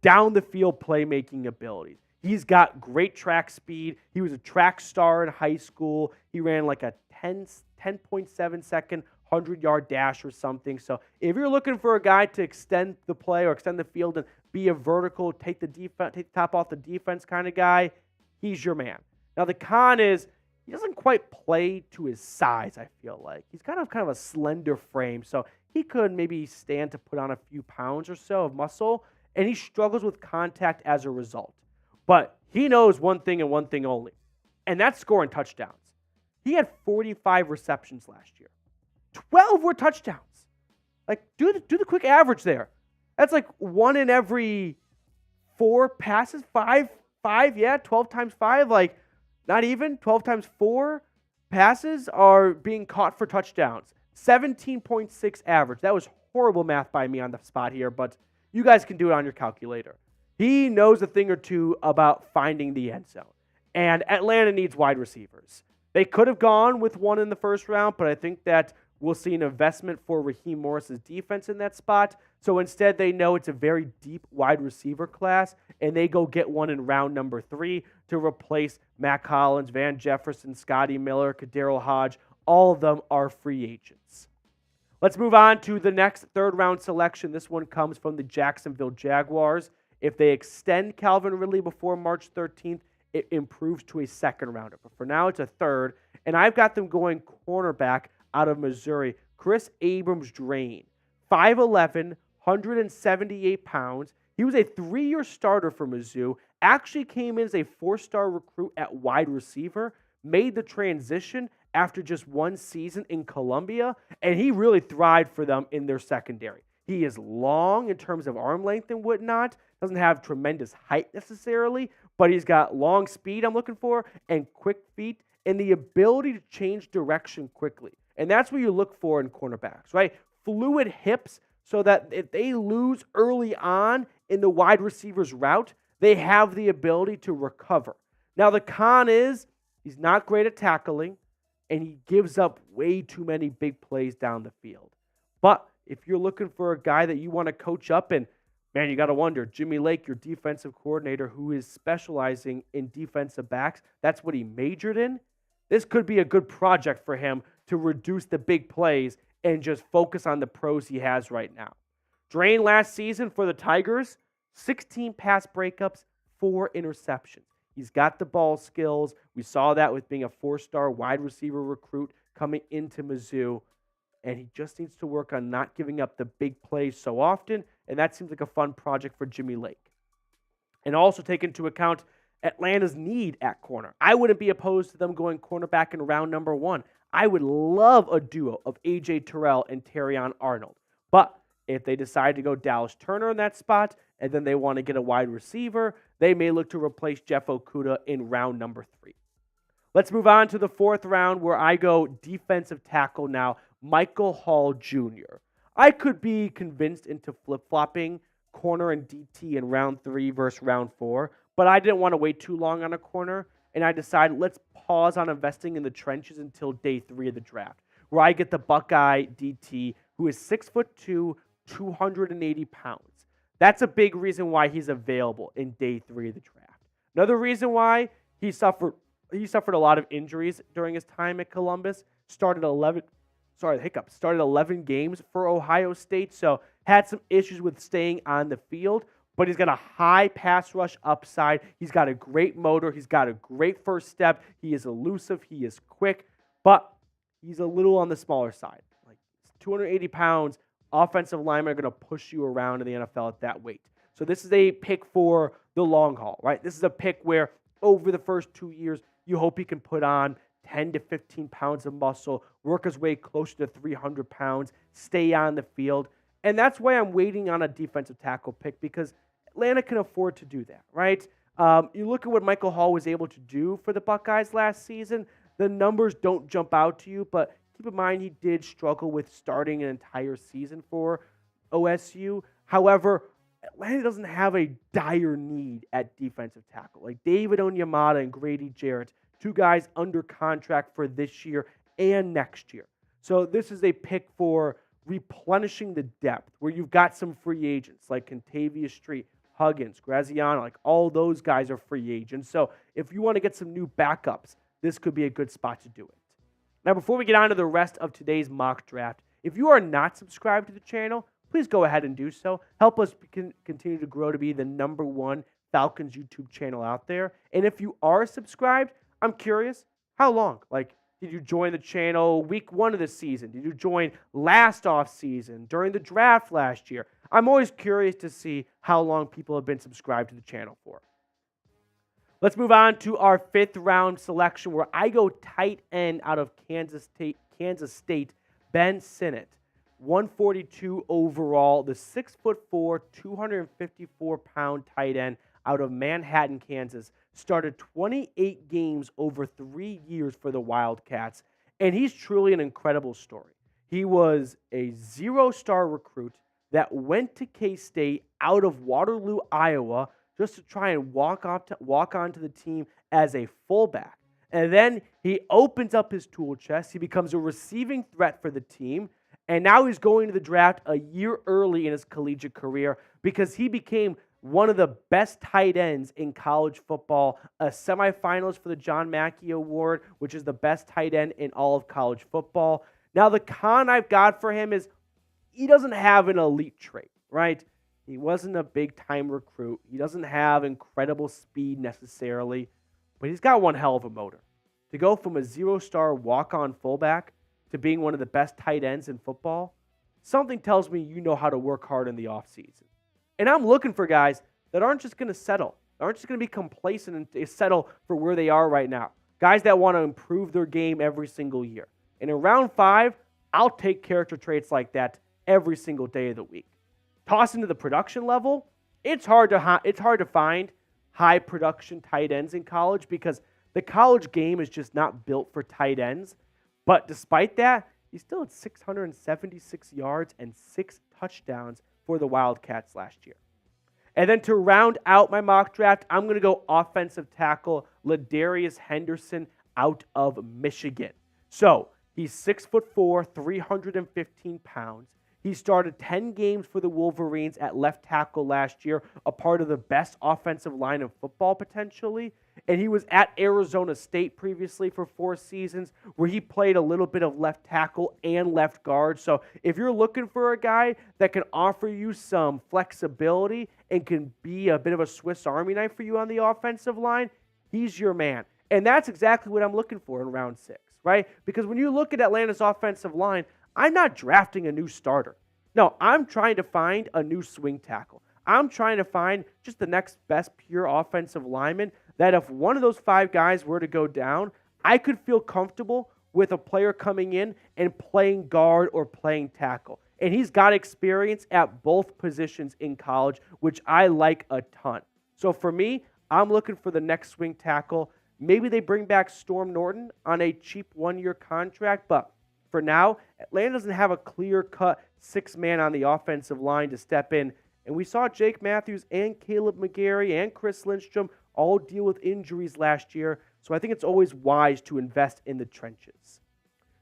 Down the field playmaking abilities. He's got great track speed. He was a track star in high school. He ran like a 10.7 second 100-yard dash or something. So if you're looking for a guy to extend the play or extend the field and be a vertical, take the top off the defense kind of guy, he's your man. Now, the con is he doesn't quite play to his size, I feel like. He's kind of a slender frame, so he could maybe stand to put on a few pounds or so of muscle, and he struggles with contact as a result. But he knows one thing and one thing only, and that's scoring touchdowns. He had 45 receptions last year. 12 were touchdowns. Like, do the quick average there. That's like 1 in every 4 passes. 5, yeah, 12 times 5, like not even. 12 times 4 passes are being caught for touchdowns. 17.6 average. That was horrible math by me on the spot here, but you guys can do it on your calculator. He knows a thing or two about finding the end zone. And Atlanta needs wide receivers. They could have gone with one in the first round, but I think that we'll see an investment for Raheem Morris's defense in that spot. So instead, they know it's a very deep wide receiver class, and they go get one in round number 3 to replace Mac Hollins, Van Jefferson, Scotty Miller, Kadarius Hodge. All of them are free agents. Let's move on to the next third-round selection. This one comes from the Jacksonville Jaguars. If they extend Calvin Ridley before March 13th, it improves to a second rounder. But for now, it's a third. And I've got them going cornerback out of Missouri, Chris Abrams-Drain. 5'11", 178 pounds. He was a 3-year starter for Mizzou, actually came in as a 4-star recruit at wide receiver, made the transition after just 1 season in Columbia, and he really thrived for them in their secondary. He is long in terms of arm length and whatnot, doesn't have tremendous height necessarily, but he's got long speed I'm looking for and quick feet and the ability to change direction quickly. And that's what you look for in cornerbacks, right? Fluid hips so that if they lose early on in the wide receiver's route, they have the ability to recover. Now, the con is he's not great at tackling, and he gives up way too many big plays down the field. But if you're looking for a guy that you want to coach up, and man, you got to wonder, Jimmy Lake, your defensive coordinator who is specializing in defensive backs, that's what he majored in. This could be a good project for him to reduce the big plays and just focus on the pros he has right now. Drain last season for the Tigers, 16 pass breakups, 4 interceptions. He's got the ball skills. We saw that with being a 4-star wide receiver recruit coming into Mizzou. And he just needs to work on not giving up the big plays so often. And that seems like a fun project for Jimmy Lake. And also take into account Atlanta's need at corner. I wouldn't be opposed to them going cornerback in round number 1. I would love a duo of A.J. Terrell and Terrion Arnold. But if they decide to go Dallas Turner in that spot, and then they want to get a wide receiver, they may look to replace Jeff Okudah in round number 3. Let's move on to the 4th round where I go defensive tackle now, Michael Hall Jr. I could be convinced into flip-flopping corner and DT in round 3 versus round 4, but I didn't want to wait too long on a corner, and I decided let's pause on investing in the trenches until day 3 of the draft, where I get the Buckeye DT, who is 6'2", 280 pounds. That's a big reason why he's available in day 3 of the draft. Another reason why he suffered a lot of injuries during his time at Columbus. Started 11 games for Ohio State, so had some issues with staying on the field, but he's got a high pass rush upside. He's got a great motor. He's got a great first step. He is elusive. He is quick, but he's a little on the smaller side. Like 280 pounds, offensive linemen are going to push you around in the NFL at that weight. So this is a pick for the long haul, right? This is a pick where over the first 2 years, you hope he can put on 10 to 15 pounds of muscle, work his way closer to 300 pounds, stay on the field. And that's why I'm waiting on a defensive tackle pick, because Atlanta can afford to do that, right? You look at what Michael Hall was able to do for the Buckeyes last season. The numbers don't jump out to you, but keep in mind he did struggle with starting an entire season for OSU. However, Atlanta doesn't have a dire need at defensive tackle. Like David Onyemata and Grady Jarrett, 2 guys under contract for this year and next year. So this is a pick for replenishing the depth, where you've got some free agents like Contavious Street, Huggins, Graziano, like all those guys are free agents. So if you want to get some new backups, this could be a good spot to do it. Now, before we get on to the rest of today's mock draft, if you are not subscribed to the channel, please go ahead and do so. Help us continue to grow to be the #1 Falcons YouTube channel out there. And if you are subscribed, I'm curious, how long? Like, did you join the channel week 1 of the season? Did you join last off season, during the draft last year? I'm always curious to see how long people have been subscribed to the channel for. Let's move on to our 5th round selection, where I go tight end out of Kansas State, Ben Sinnott. 142 overall, the 6'4", 254-pound tight end out of Manhattan, Kansas, started 28 games over 3 years for the Wildcats, and he's truly an incredible story. He was a 0-star recruit that went to K-State out of Waterloo, Iowa, just to try and walk onto the team as a fullback. And then he opens up his tool chest. He becomes a receiving threat for the team. And now he's going to the draft a year early in his collegiate career, because he became one of the best tight ends in college football, a semifinalist for the John Mackey Award, which is the best tight end in all of college football. Now, the con I've got for him is he doesn't have an elite trait, right? He wasn't a big-time recruit. He doesn't have incredible speed necessarily, but he's got one hell of a motor. To go from a 0-star walk-on fullback to being one of the best tight ends in football, something tells me you know how to work hard in the offseason. And I'm looking for guys that aren't just going to settle, aren't just going to be complacent and settle for where they are right now. Guys that want to improve their game every single year. And in round 5, I'll take character traits like that every single day of the week. Toss into the production level, it's hard to find high production tight ends in college, because the college game is just not built for tight ends. But despite that, he still had 676 yards and 6 touchdowns for the Wildcats last year. And then to round out my mock draft, I'm going to go offensive tackle Ladarius Henderson out of Michigan. So he's 6'4", 315 pounds. He started 10 games for the Wolverines at left tackle last year, a part of the best offensive line in football potentially. And he was at Arizona State previously for 4 seasons, where he played a little bit of left tackle and left guard. So if you're looking for a guy that can offer you some flexibility and can be a bit of a Swiss Army knife for you on the offensive line, he's your man. And that's exactly what I'm looking for in round 6, right? Because when you look at Atlanta's offensive line, I'm not drafting a new starter. No, I'm trying to find a new swing tackle. I'm trying to find just the next best pure offensive lineman that if one of those 5 guys were to go down, I could feel comfortable with a player coming in and playing guard or playing tackle. And he's got experience at both positions in college, which I like a ton. So for me, I'm looking for the next swing tackle. Maybe they bring back Storm Norton on a cheap 1-year contract, but for now, Atlanta doesn't have a clear-cut 6-man on the offensive line to step in And we saw Jake Matthews and Caleb McGarry and Chris Lindstrom all deal with injuries last year. So I think it's always wise to invest in the trenches.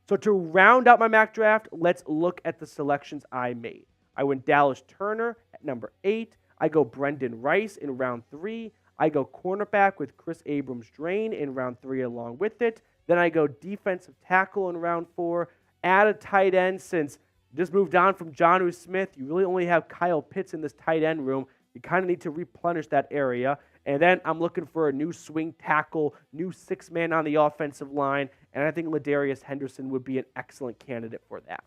So to round out my mock draft, let's look at the selections I made. I went Dallas Turner at number 8. I go Brendan Rice in round 3. I go cornerback with Chris Abrams-Drain in round 3 along with it. Then I go defensive tackle in round 4. Add a tight end since you just moved on from Jonnu Smith. You really only have Kyle Pitts in this tight end room. You kind of need to replenish that area. And then I'm looking for a new swing tackle, new 6-man on the offensive line, and I think Ladarius Henderson would be an excellent candidate for that.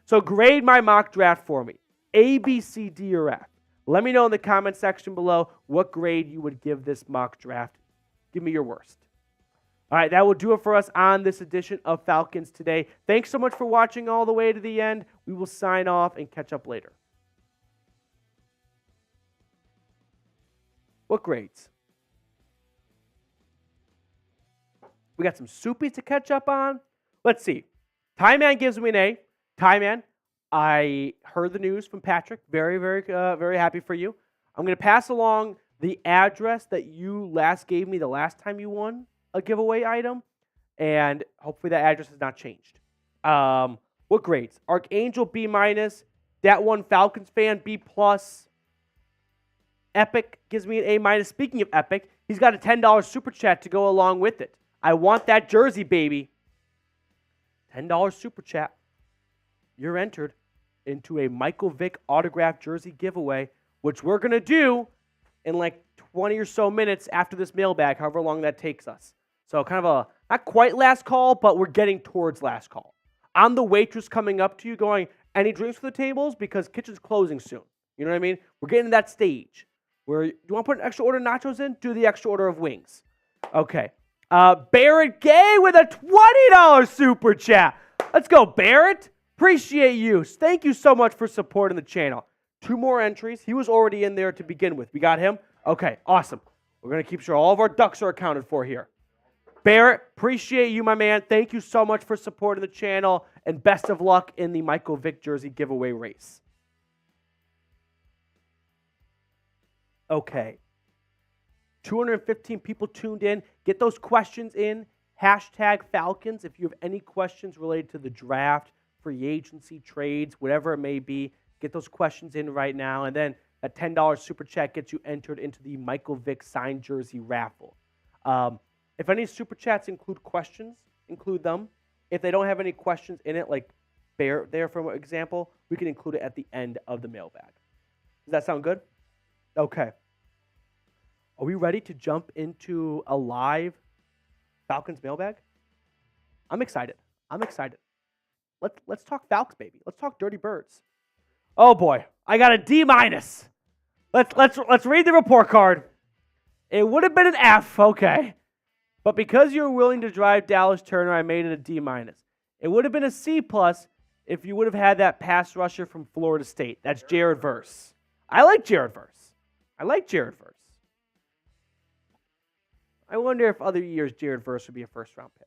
So grade my mock draft for me. A, B, C, D, or F. Let me know in the comment section below what grade you would give this mock draft. Give me your worst. All right, that will do it for us on this edition of Falcons Today. Thanks so much for watching all the way to the end. We will sign off and catch up later. What grades? We got some soupies to catch up on. Let's see. Ty Man gives me an A. Ty Man, I heard the news from Patrick. Very, very happy for you. I'm going to pass along the address that you last gave me the last time you won a giveaway item, and hopefully that address has not changed. What grades? Archangel, B-. That one, Falcons fan, B+. Epic gives me an A-. Speaking of Epic, he's got a $10 super chat to go along with it. I want that jersey, baby. $10 super chat. You're entered into a Michael Vick autographed jersey giveaway, which we're going to do in like 20 or so minutes after this mailbag, however long that takes us. So kind of a, not quite last call, but we're getting towards last call. I'm the waitress coming up to you going, any drinks for the tables? Because kitchen's closing soon. You know what I mean? We're getting to that stage where you want to put an extra order of nachos in? Do the extra order of wings. Okay. Barrett Gay with a $20 super chat. Let's go, Barrett. Appreciate you. Thank you so much for supporting the channel. 2 more entries. He was already in there to begin with. We got him? Okay, awesome. We're going to keep sure all of our ducks are accounted for here. Barrett, appreciate you, my man. Thank you so much for supporting the channel, and best of luck in the Michael Vick jersey giveaway race. Okay. 215 people tuned in. Get those questions in. Hashtag Falcons. If you have any questions related to the draft, free agency, trades, whatever it may be, get those questions in right now. And then a $10 super chat gets you entered into the Michael Vick signed jersey raffle. If any super chats include questions, include them. If they don't have any questions in it, like Bear there for example, we can include it at the end of the mailbag. Does that sound good? Okay. Are we ready to jump into a live Falcons mailbag? I'm excited. Let's talk Falcons, baby. Let's talk Dirty Birds. Oh boy, I got a D-. Let's read the report card. It would have been an F, okay. But because you were willing to drive Dallas Turner, I made it a D-. It would have been a C+ if you would have had that pass rusher from Florida State. That's Jared Verse. I like Jared Verse. I wonder if other years Jared Verse would be a first-round pick.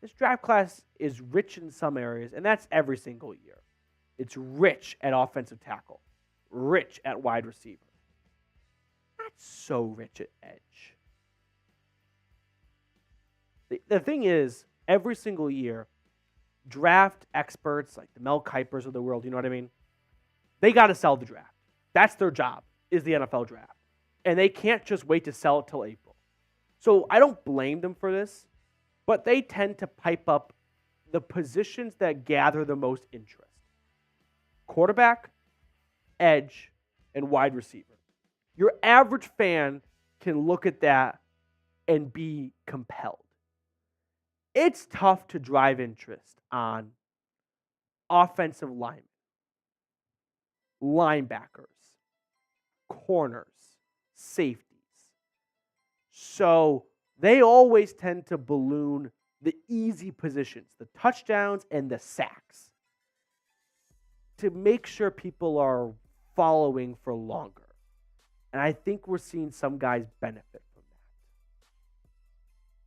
This draft class is rich in some areas, and that's every single year. It's rich at offensive tackle, rich at wide receiver, not so rich at edge. The thing is, every single year, draft experts like the Mel Kipers of the world, you know what I mean? They got to sell the draft. That's their job, is the NFL draft. And they can't just wait to sell it till April. So I don't blame them for this, but they tend to pipe up the positions that gather the most interest. Quarterback, edge, and wide receiver. Your average fan can look at that and be compelled. It's tough to drive interest on offensive linemen, linebackers, corners, safeties. So they always tend to balloon the easy positions, the touchdowns and the sacks, to make sure people are following for longer. And I think we're seeing some guys benefit from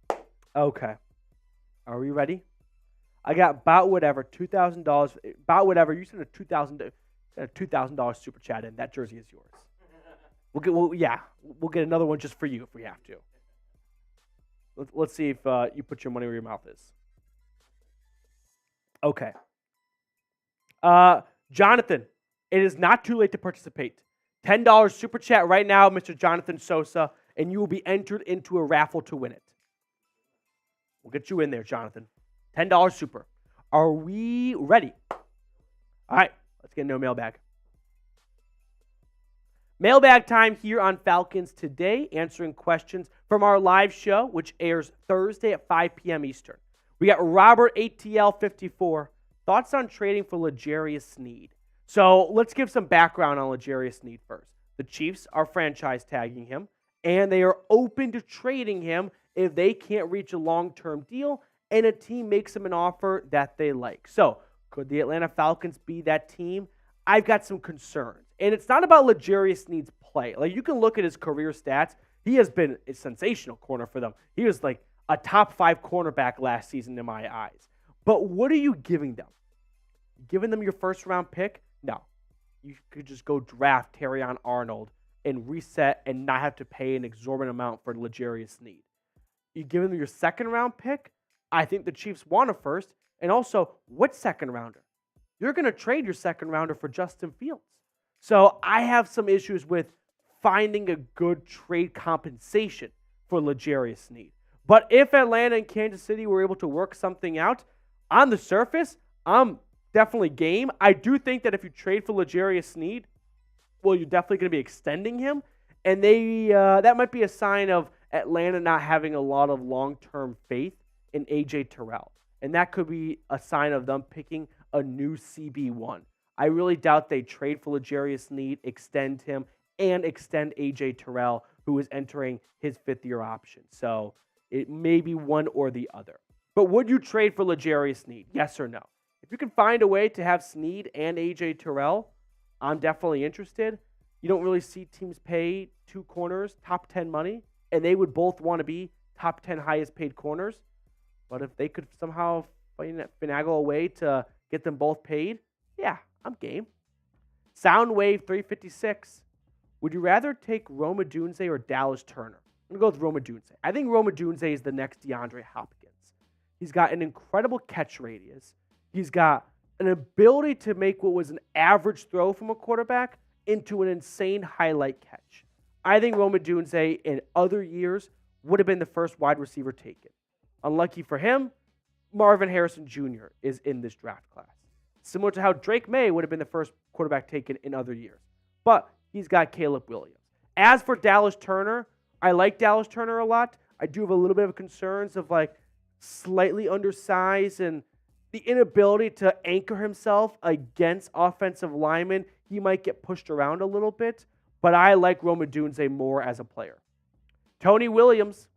that. Okay. Are we ready? I got about whatever, $2,000. About whatever. You said a $2,000. a $2,000 super chat in. That jersey is yours. We'll get another one just for you if we have to. Let's see if you put your money where your mouth is. Okay. Jonathan, it is not too late to participate. $10 super chat right now, Mr. Jonathan Sosa, and you will be entered into a raffle to win it. We'll get you in there, Jonathan. $10 super. Are we ready? All right, let's get into a mailbag. Mailbag time here on Falcons Today, answering questions from our live show, which airs Thursday at 5 p.m. Eastern. We got Robert ATL54. Thoughts on trading for L'Jarius Sneed? So let's give some background on L'Jarius Sneed first. The Chiefs are franchise tagging him, and they are open to trading him if they can't reach a long-term deal and a team makes him an offer that they like. So could the Atlanta Falcons be that team? I've got some concerns. And it's not about L'Jarius Sneed's play. Like, you can look at his career stats. He has been a sensational corner for them. He was like a top 5 cornerback last season in my eyes. But what are you giving them? Giving them your first-round pick? No. You could just go draft Terrion Arnold and reset and not have to pay an exorbitant amount for L'Jarius Sneed. You giving them your second-round pick? I think the Chiefs want a first. And also, what second-rounder? You're going to trade your second-rounder for Justin Fields. So I have some issues with finding a good trade compensation for L'Jarius Sneed. But if Atlanta and Kansas City were able to work something out, on the surface, I'm definitely game. I do think that if you trade for L'Jarius Sneed, well, you're definitely going to be extending him. And that might be a sign of Atlanta not having a lot of long-term faith in A.J. Terrell. And that could be a sign of them picking a new CB1. I really doubt they trade for L'Jarius Sneed, extend him, and extend A.J. Terrell, who is entering his 5th-year option. So it may be one or the other. But would you trade for L'Jarius Sneed? Yes or no? If you can find a way to have Sneed and A.J. Terrell, I'm definitely interested. You don't really see teams pay 2 corners top 10 money, and they would both want to be top 10 highest paid corners. But if they could somehow finagle a way to get them both paid, yeah, I'm game. Soundwave 356. Would you rather take Rome Odunze or Dallas Turner? I'm going to go with Rome Odunze. I think Rome Odunze is the next DeAndre Hopkins. He's got an incredible catch radius. He's got an ability to make what was an average throw from a quarterback into an insane highlight catch. I think Rome Odunze in other years would have been the first wide receiver taken. Unlucky for him, Marvin Harrison Jr. is in this draft class. Similar to how Drake May would have been the first quarterback taken in other years. But he's got Caleb Williams. As for Dallas Turner, I like Dallas Turner a lot. I do have a little bit of concerns of like slightly undersized and the inability to anchor himself against offensive linemen. He might get pushed around a little bit, but I like Rome Odunze more as a player. Tony Williams,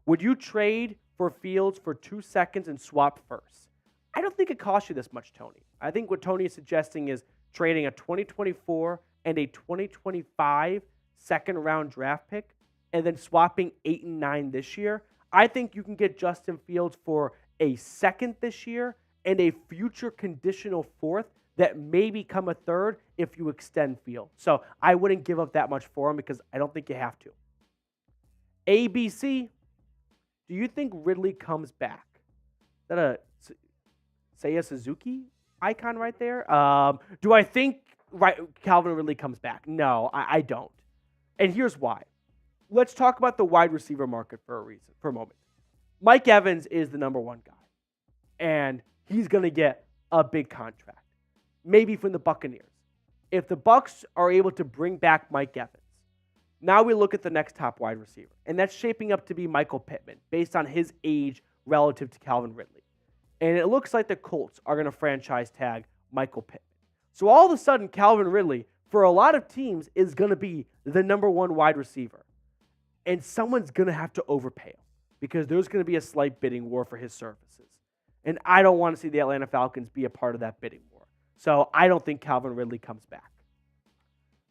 would you trade for Fields for 2 seconds and swap first? I don't think it costs you this much, Tony. I think what Tony is suggesting is trading a 2024 and a 2025 second-round draft pick and then swapping 8 and 9 this year. I think you can get Justin Fields for a second this year and a future conditional 4th that may become a 3rd if you extend Fields. So I wouldn't give up that much for him because I don't think you have to. ABC, do you think Ridley comes back? Is that a Seiya Suzuki icon right there? Do I think Calvin Ridley comes back? No, I don't. And here's why. Let's talk about the wide receiver market for a moment. Mike Evans is the number 1 guy, and he's going to get a big contract, maybe from the Buccaneers. If the Bucs are able to bring back Mike Evans, now we look at the next top wide receiver, and that's shaping up to be Michael Pittman based on his age relative to Calvin Ridley. And it looks like the Colts are going to franchise tag Michael Pittman. So all of a sudden, Calvin Ridley, for a lot of teams, is going to be the number 1 wide receiver. And someone's going to have to overpay him because there's going to be a slight bidding war for his services. And I don't want to see the Atlanta Falcons be a part of that bidding war. So I don't think Calvin Ridley comes back.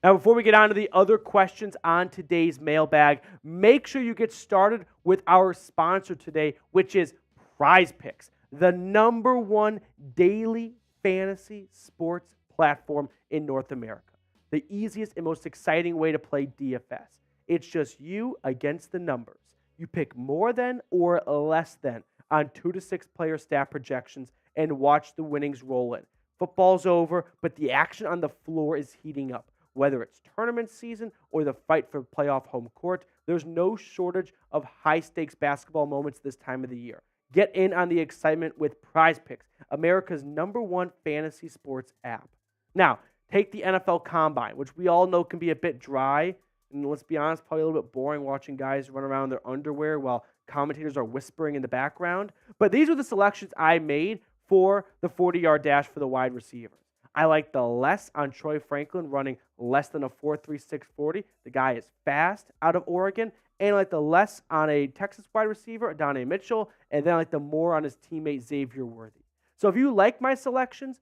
Now, before we get on to the other questions on today's mailbag, make sure you get started with our sponsor today, which is Prize Picks, the number 1 daily fantasy sports platform in North America. The easiest and most exciting way to play DFS. It's just you against the numbers. You pick more than or less than on 2 to 6 player staff projections and watch the winnings roll in. Football's over, but the action on the floor is heating up. Whether it's tournament season or the fight for playoff home court, there's no shortage of high-stakes basketball moments this time of the year. Get in on the excitement with Prize Picks, America's #1 fantasy sports app. Now, take the NFL Combine, which we all know can be a bit dry, and let's be honest, probably a little bit boring watching guys run around in their underwear while commentators are whispering in the background. But these are the selections I made for the 40-yard dash for the wide receivers. I like the less on Troy Franklin running less than a 4.36 40. The guy is fast out of Oregon. And I like the less on a Texas wide receiver, Adonai Mitchell. And then I like the more on his teammate, Xavier Worthy. So if you like my selections,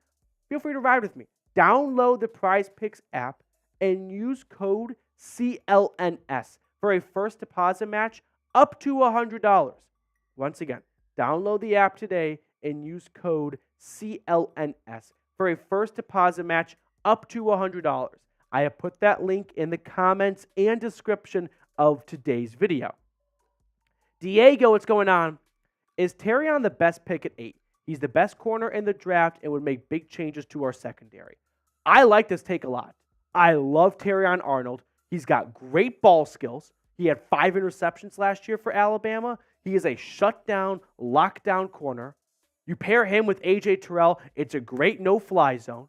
feel free to ride with me. Download the Prize Picks app and use code CLNS for a first deposit match up to $100. Once again, download the app today and use code CLNS for a first deposit match up to $100. I have put that link in the comments and description of today's video. Diego, what's going on? Is Terrion the best pick at 8? He's the best corner in the draft and would make big changes to our secondary. I like this take a lot. I love Terrion Arnold. He's got great ball skills. He had 5 interceptions last year for Alabama. He is a shutdown, lockdown corner. You pair him with A.J. Terrell, it's a great no-fly zone.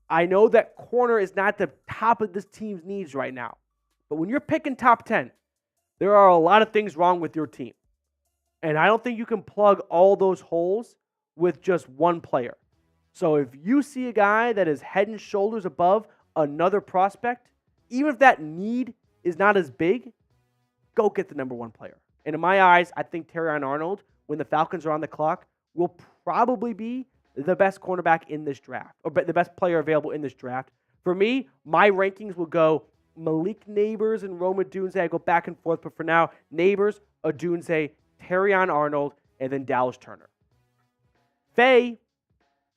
I know that corner is not the top of this team's needs right now. But when you're picking top 10, there are a lot of things wrong with your team. And I don't think you can plug all those holes with just one player. So if you see a guy that is head and shoulders above another prospect, even if that need is not as big, go get the #1 player. And in my eyes, I think Terrion Arnold, when the Falcons are on the clock, will probably be the best cornerback in this draft, or the best player available in this draft. For me, my rankings will go Malik Nabers and Rome Odunze. I go back and forth, but for now, Nabers, Odunze, Terrion Arnold, and then Dallas Turner. Faye,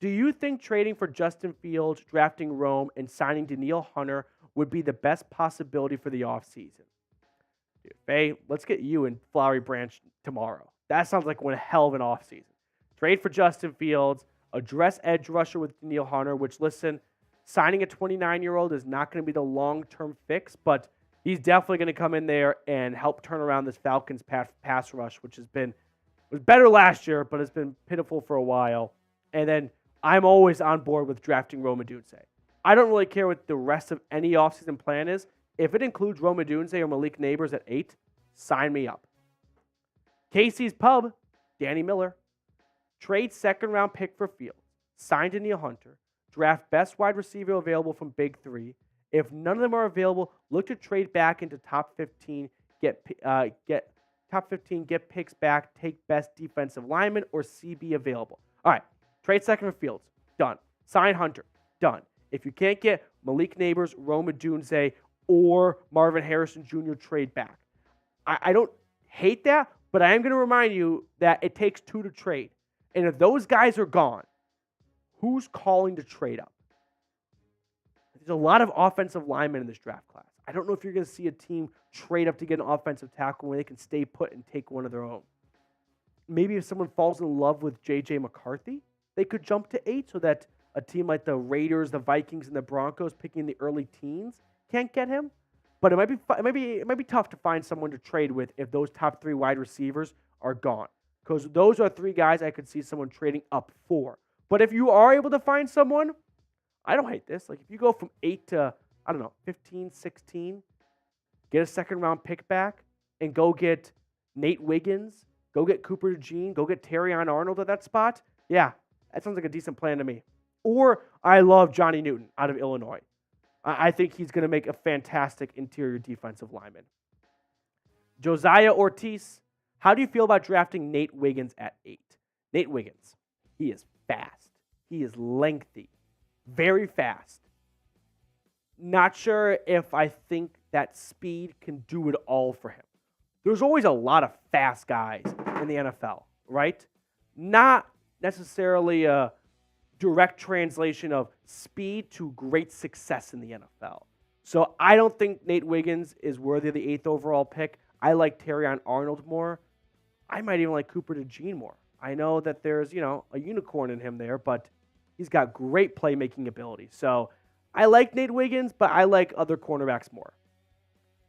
do you think trading for Justin Fields, drafting Rome, and signing Danielle Hunter would be the best possibility for the offseason? Faye, let's get you in Flowery Branch tomorrow. That sounds like one hell of an offseason. Trade for Justin Fields, address edge rusher with Danielle Hunter, which, listen, signing a 29-year-old is not going to be the long-term fix, but he's definitely going to come in there and help turn around this Falcons pass rush, which was better last year, but it's been pitiful for a while. And then I'm always on board with drafting Rome Odunze. I don't really care what the rest of any offseason plan is. If it includes Rome Odunze or Malik Nabers at 8, sign me up. Casey's Pub, Danny Miller. Trade second-round pick for Fields. Sign Danielle Hunter. Draft best wide receiver available from Big 3. If none of them are available, look to trade back into top 15. Get top 15. Get picks back. Take best defensive lineman or CB available. All right. Trade second for Fields. Done. Sign Hunter. Done. If you can't get Malik Nabers, Rome Odunze, or Marvin Harrison Jr., trade back. I don't hate that, but I am going to remind you that it takes 2 to trade. And if those guys are gone, who's calling to trade up? There's a lot of offensive linemen in this draft class. I don't know if you're going to see a team trade up to get an offensive tackle where they can stay put and take one of their own. Maybe if someone falls in love with J.J. McCarthy, they could jump to 8 so that a team like the Raiders, the Vikings, and the Broncos picking in the early teens can't get him. But it might be tough to find someone to trade with if those top 3 wide receivers are gone. Because those are 3 guys I could see someone trading up for. But if you are able to find someone, I don't hate this. Like if you go from 8 to, 15, 16, get a second-round pick back, and go get Nate Wiggins, go get Cooper DeJean, go get Terrion Arnold at that spot, yeah, that sounds like a decent plan to me. Or I love Johnny Newton out of Illinois. I think he's going to make a fantastic interior defensive lineman. Josiah Ortiz, how do you feel about drafting Nate Wiggins at 8? Nate Wiggins, he is fast. He is lengthy. Very fast. Not sure if I think that speed can do it all for him. There's always a lot of fast guys in the NFL, right? Not necessarily direct translation of speed to great success in the NFL. So I don't think Nate Wiggins is worthy of the 8th overall pick. I like Terrion Arnold more. I might even like Cooper DeJean more. I know that there's, a unicorn in him there, but he's got great playmaking ability. So I like Nate Wiggins, but I like other cornerbacks more.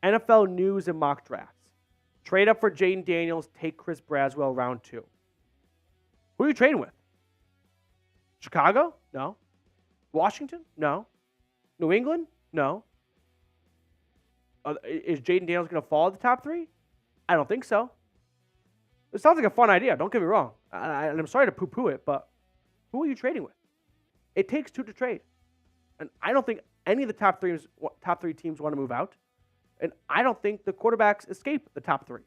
NFL news and mock drafts. Trade up for Jaden Daniels, take Chris Braswell round 2. Who are you trading with? Chicago? No. Washington? No. New England? No. Is Jaden Daniels going to fall at the top 3? I don't think so. It sounds like a fun idea. Don't get me wrong. And I'm sorry to poo-poo it, but who are you trading with? It takes 2 to trade. And I don't think any of the top three teams want to move out. And I don't think the quarterbacks escape the top 3.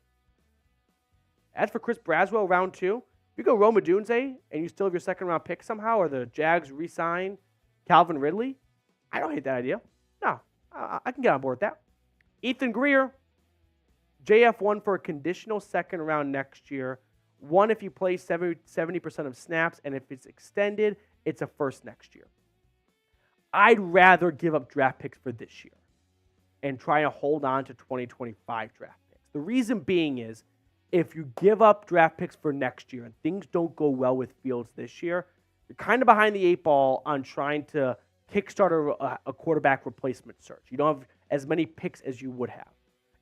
As for Chris Braswell, round 2, if you go Rome Odunze and you still have your second-round pick somehow, or the Jags re-sign Calvin Ridley, I don't hate that idea. No, I can get on board with that. Ethan Greer, JF1 for a conditional second round next year. 1 if you play 70% of snaps, and if it's extended, it's a first next year. I'd rather give up draft picks for this year and try to hold on to 2025 draft picks. The reason being is, if you give up draft picks for next year and things don't go well with Fields this year, you're kind of behind the 8 ball on trying to kickstart a quarterback replacement search. You don't have as many picks as you would have.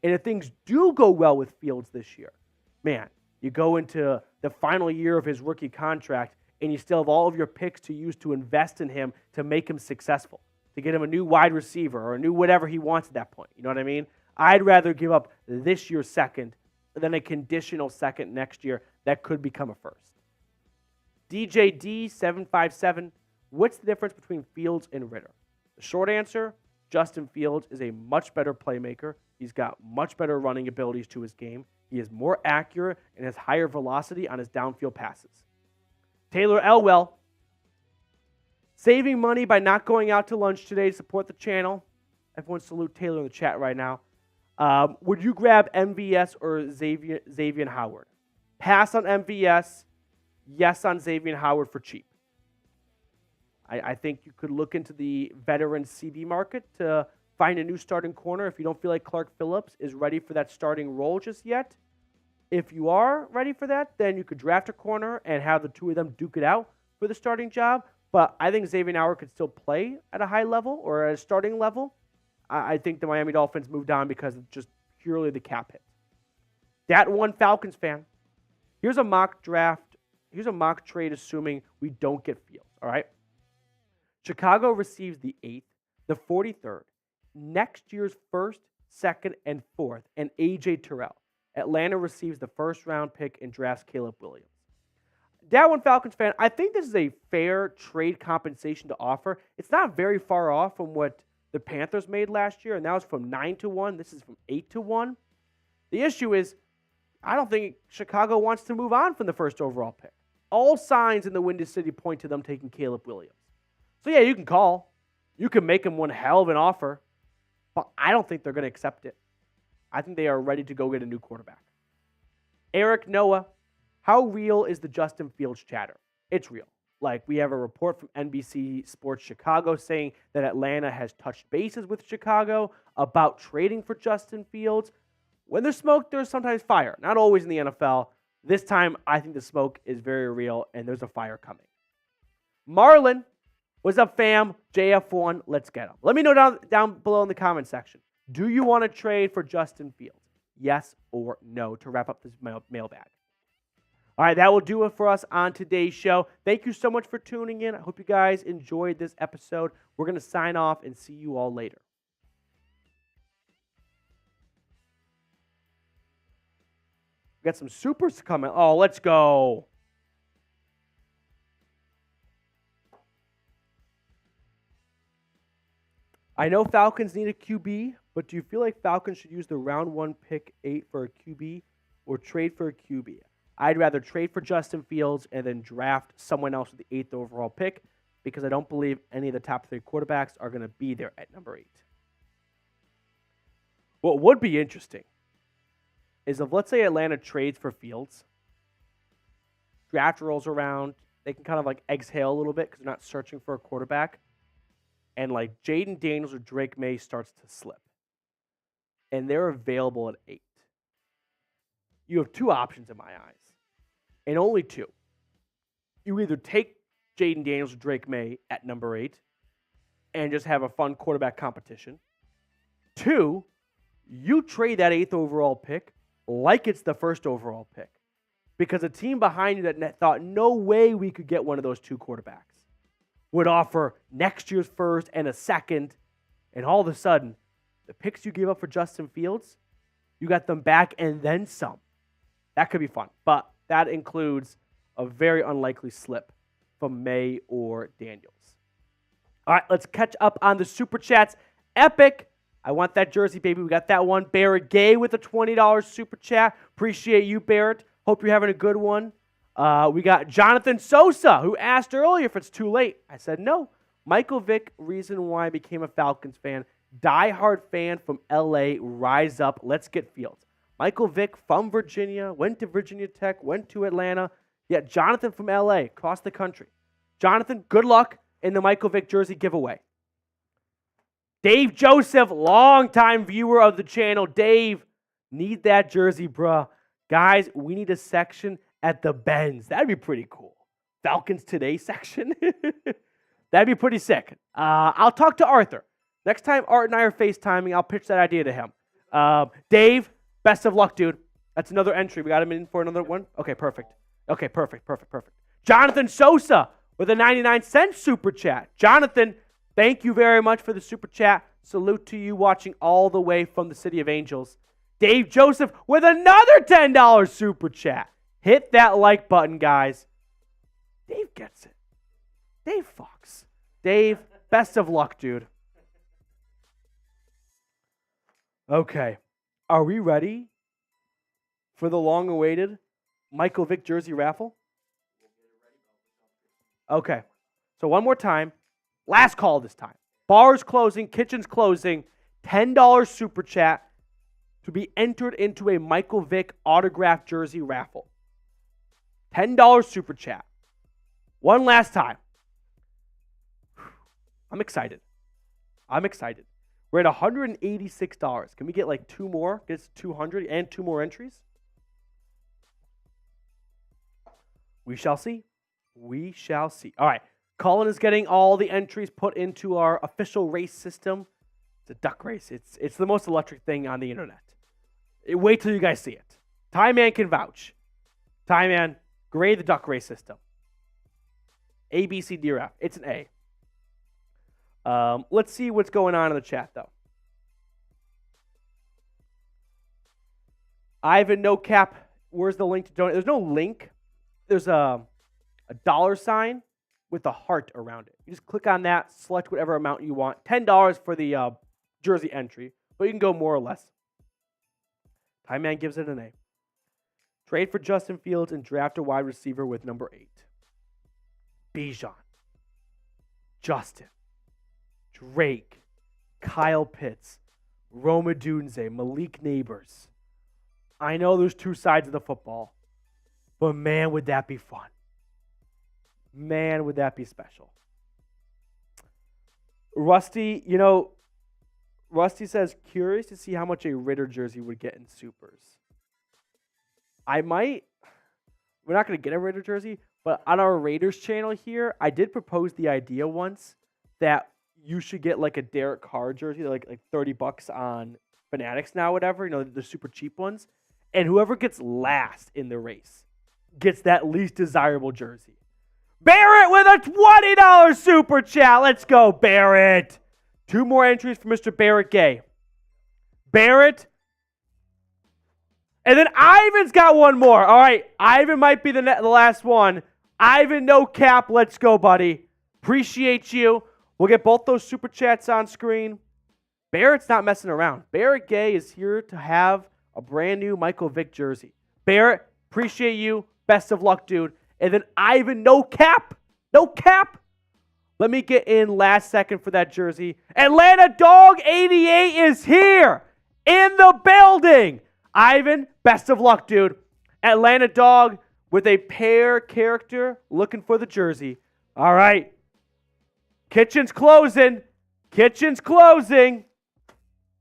And if things do go well with Fields this year, man, you go into the final year of his rookie contract and you still have all of your picks to use to invest in him to make him successful, to get him a new wide receiver or a new whatever he wants at that point. You know what I mean? I'd rather give up this year's second than a conditional second next year that could become a first. DJD757, what's the difference between Fields and Ritter? The short answer, Justin Fields is a much better playmaker. He's got much better running abilities to his game. He is more accurate and has higher velocity on his downfield passes. Taylor Elwell, saving money by not going out to lunch today to support the channel. Everyone salute Taylor in the chat right now. Would you grab MVS or Xavier Howard? Pass on MVS, yes on Xavier Howard for cheap. I think you could look into the veteran CB market to find a new starting corner if you don't feel like Clark Phillips is ready for that starting role just yet. If you are ready for that, then you could draft a corner and have the 2 of them duke it out for the starting job. But I think Xavier Howard could still play at a high level or at a starting level. I think the Miami Dolphins moved on because of just purely the cap hit. That one Falcons fan. Here's a mock draft. Here's a mock trade assuming we don't get Fields, all right? Chicago receives the 8th, the 43rd, next year's 1st, 2nd, and 4th, and A.J. Terrell. Atlanta receives the first-round pick and drafts Caleb Williams. That one Falcons fan, I think this is a fair trade compensation to offer. It's not very far off from what the Panthers made last year, and that was from 9-1. This is from 8-1. The issue is, I don't think Chicago wants to move on from the first overall pick. All signs in the Windy City point to them taking Caleb Williams. So yeah, you can call. You can make them one hell of an offer, but I don't think they're going to accept it. I think they are ready to go get a new quarterback. Eric Noah, how real is the Justin Fields chatter? It's real. Like, we have a report from NBC Sports Chicago saying that Atlanta has touched bases with Chicago about trading for Justin Fields. When there's smoke, there's sometimes fire. Not always in the NFL. This time, I think the smoke is very real, and there's a fire coming. Marlon, what's up, fam? JF1, let's get him. Let me know down below in the comment section. Do you want to trade for Justin Fields? Yes or no, to wrap up this mailbag. All right, that will do it for us on today's show. Thank you so much for tuning in. I hope you guys enjoyed this episode. We're going to sign off and see you all later. We got some supers coming. Oh, let's go. I know Falcons need a QB, but do you feel like Falcons should use the round 1 pick 8 for a QB or trade for a QB? I'd rather trade for Justin Fields and then draft someone else with the 8th overall pick because I don't believe any of the top 3 quarterbacks are going to be there at number 8. What would be interesting is if, let's say, Atlanta trades for Fields, draft rolls around, they can kind of like exhale a little bit because they're not searching for a quarterback. And like Jaden Daniels or Drake May starts to slip. And they're available at 8. You have 2 options in my eyes. And only 2. You either take Jaden Daniels or Drake May at number 8 and just have a fun quarterback competition. 2, you trade that 8th overall pick like it's the 1st overall pick. Because a team behind you that thought no way we could get one of those 2 quarterbacks would offer next year's 1st and a 2nd, and all of a sudden, the picks you gave up for Justin Fields, you got them back and then some. That could be fun, but that includes a very unlikely slip from May or Daniels. All right, let's catch up on the Super Chats. Epic. I want that jersey, baby. We got that one. Barrett Gay with a $20 Super Chat. Appreciate you, Barrett. Hope you're having a good one. We got Jonathan Sosa, who asked earlier if it's too late. I said no. Michael Vick, reason why I became a Falcons fan. Diehard fan from L.A. Rise up. Let's get Fields. Michael Vick from Virginia, went to Virginia Tech, went to Atlanta. Yeah, Jonathan from L.A., across the country. Jonathan, good luck in the Michael Vick jersey giveaway. Dave Joseph, longtime viewer of the channel. Dave, need that jersey, bruh. Guys, we need a section at the Benz. That'd be pretty cool. Falcons Today section. That'd be pretty sick. I'll talk to Arthur. Next time Art and I are FaceTiming, I'll pitch that idea to him. Dave, best of luck, dude. That's another entry. We got him in for another one? Okay, perfect. Okay, perfect. Jonathan Sosa with a 99-cent Super Chat. Jonathan, thank you very much for the Super Chat. Salute to you watching all the way from the City of Angels. Dave Joseph with another $10 Super Chat. Hit that like button, guys. Dave gets it. Dave fucks. Dave, best of luck, dude. Okay. Are we ready for the long-awaited Michael Vick jersey raffle? Okay. So one more time. Last call this time. Bars closing, kitchens closing. $10 Super Chat to be entered into a Michael Vick autographed jersey raffle. $10 Super Chat. One last time. I'm excited. We're at $186. Can we get like 2 more? Get us 200 and 2 more entries? We shall see. All right. Colin is getting all the entries put into our official race system. It's a duck race. It's the most electric thing on the internet. Wait till you guys see it. Tie Man can vouch. Tie Man, grade the duck race system. A, B, C, D, or F. It's an A. Let's see what's going on in the chat, though. Ivan, no cap. Where's the link to donate? There's no link. There's a $sign with a heart around it. You just click on that, select whatever amount you want. $10 for the jersey entry, but you can go more or less. Time Man gives it an A. Trade for Justin Fields and draft a wide receiver with number 8. Bijan, Justin, Drake, Kyle Pitts, Rome Odunze, Malik Neighbors. I know there's 2 sides of the football, but man, would that be fun. Man, would that be special. Rusty, Rusty says, curious to see how much a Ritter jersey would get in Supers. We're not going to get a Ritter jersey, but on our Raiders channel here, I did propose the idea once that you should get like a Derek Carr jersey, like $30 on Fanatics now, whatever, the super cheap ones. And whoever gets last in the race gets that least desirable jersey. Barrett with a $20 Super Chat. Let's go, Barrett. 2 more entries for Mr. Barrett Gay. Barrett. And then Ivan's got 1 more. All right, Ivan might be the last one. Ivan, no cap. Let's go, buddy. Appreciate you. We'll get both those Super Chats on screen. Barrett's not messing around. Barrett Gay is here to have a brand new Michael Vick jersey. Barrett, appreciate you. Best of luck, dude. And then Ivan, no cap. No cap. Let me get in last second for that jersey. Atlanta Dog 88 is here in the building. Ivan, best of luck, dude. Atlanta Dog, with a pair character looking for the jersey. All right. Kitchen's closing. Kitchen's closing.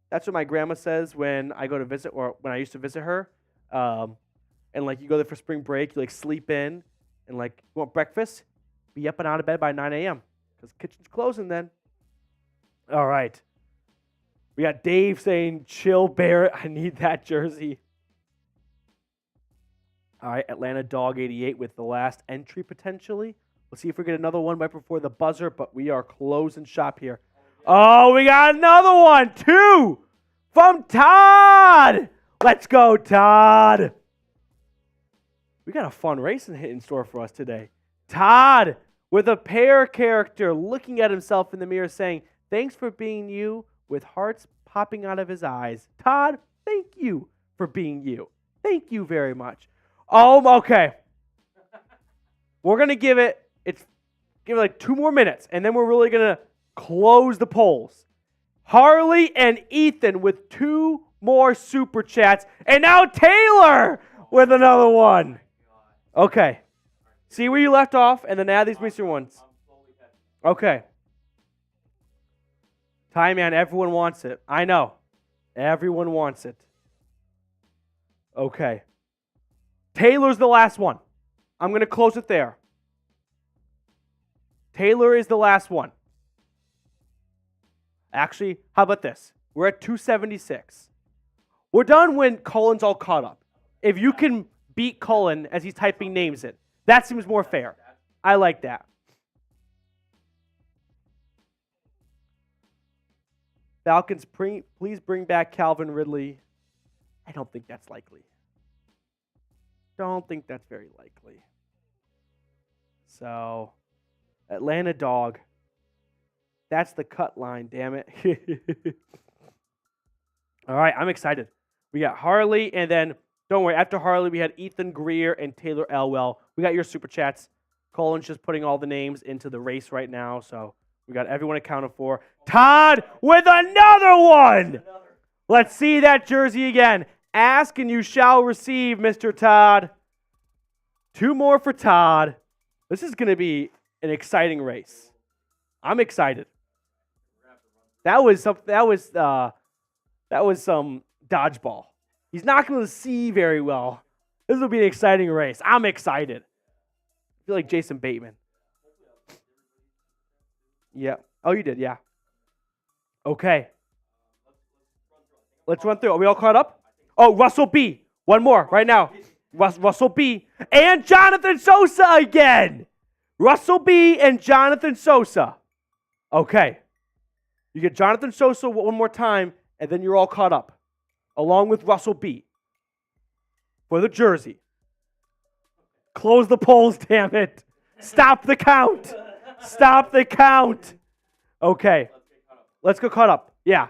That's what my grandma says when I go to visit, or when I used to visit her. And like you go there for spring break, you like sleep in, and like you want breakfast, be up and out of bed by 9 a.m. because kitchen's closing then. All right. We got Dave saying, chill, Barrett. I need that jersey. All right, Atlanta Dog 88 with the last entry potentially. Let's see if we get another one right before the buzzer, but we are closing shop here. Oh, we got another one. 2 from Todd. Let's go, Todd. We got a fun race in store for us today. Todd with a pair character looking at himself in the mirror saying, thanks for being you, with hearts popping out of his eyes. Todd, thank you for being you. Thank you very much. Oh, okay. We're going to give it like 2 more minutes, and then we're really going to close the polls. Harley and Ethan with 2 more super chats, and now Taylor with another one. Okay. See where you left off, and then add these missing ones. Okay. Ty, man, everyone wants it. I know. Everyone wants it. Okay. Taylor's the last one. I'm going to close it there. Taylor is the last one. Actually, how about this? We're at 276. We're done when Cullen's all caught up. If you can beat Cullen as he's typing names in, that seems more fair. I like that. Falcons, please bring back Calvin Ridley. I don't think that's likely. Don't think that's very likely. So, Atlanta Dog. That's the cut line, damn it. All right, I'm excited. We got Harley, and then, don't worry, after Harley, we had Ethan Greer and Taylor Elwell. We got your super chats. Colin's just putting all the names into the race right now, so we got everyone accounted for. Todd with another one! Let's see that jersey again. Ask and you shall receive, Mr. Todd. 2 more for Todd. This is going to be an exciting race. I'm excited. That was some dodgeball. He's not going to see very well. This will be an exciting race. I'm excited. I feel like Jason Bateman. Yeah. Oh, you did, yeah. Okay. Let's run through. Are we all caught up? Oh, Russell B. One more right now. Russell B. And Jonathan Sosa again. Russell B. and Jonathan Sosa. Okay. You get Jonathan Sosa one more time, and then you're all caught up, along with Russell B. for the jersey. Close the polls, damn it. Stop the count. Stop the count. Okay. Let's go caught up. Yeah.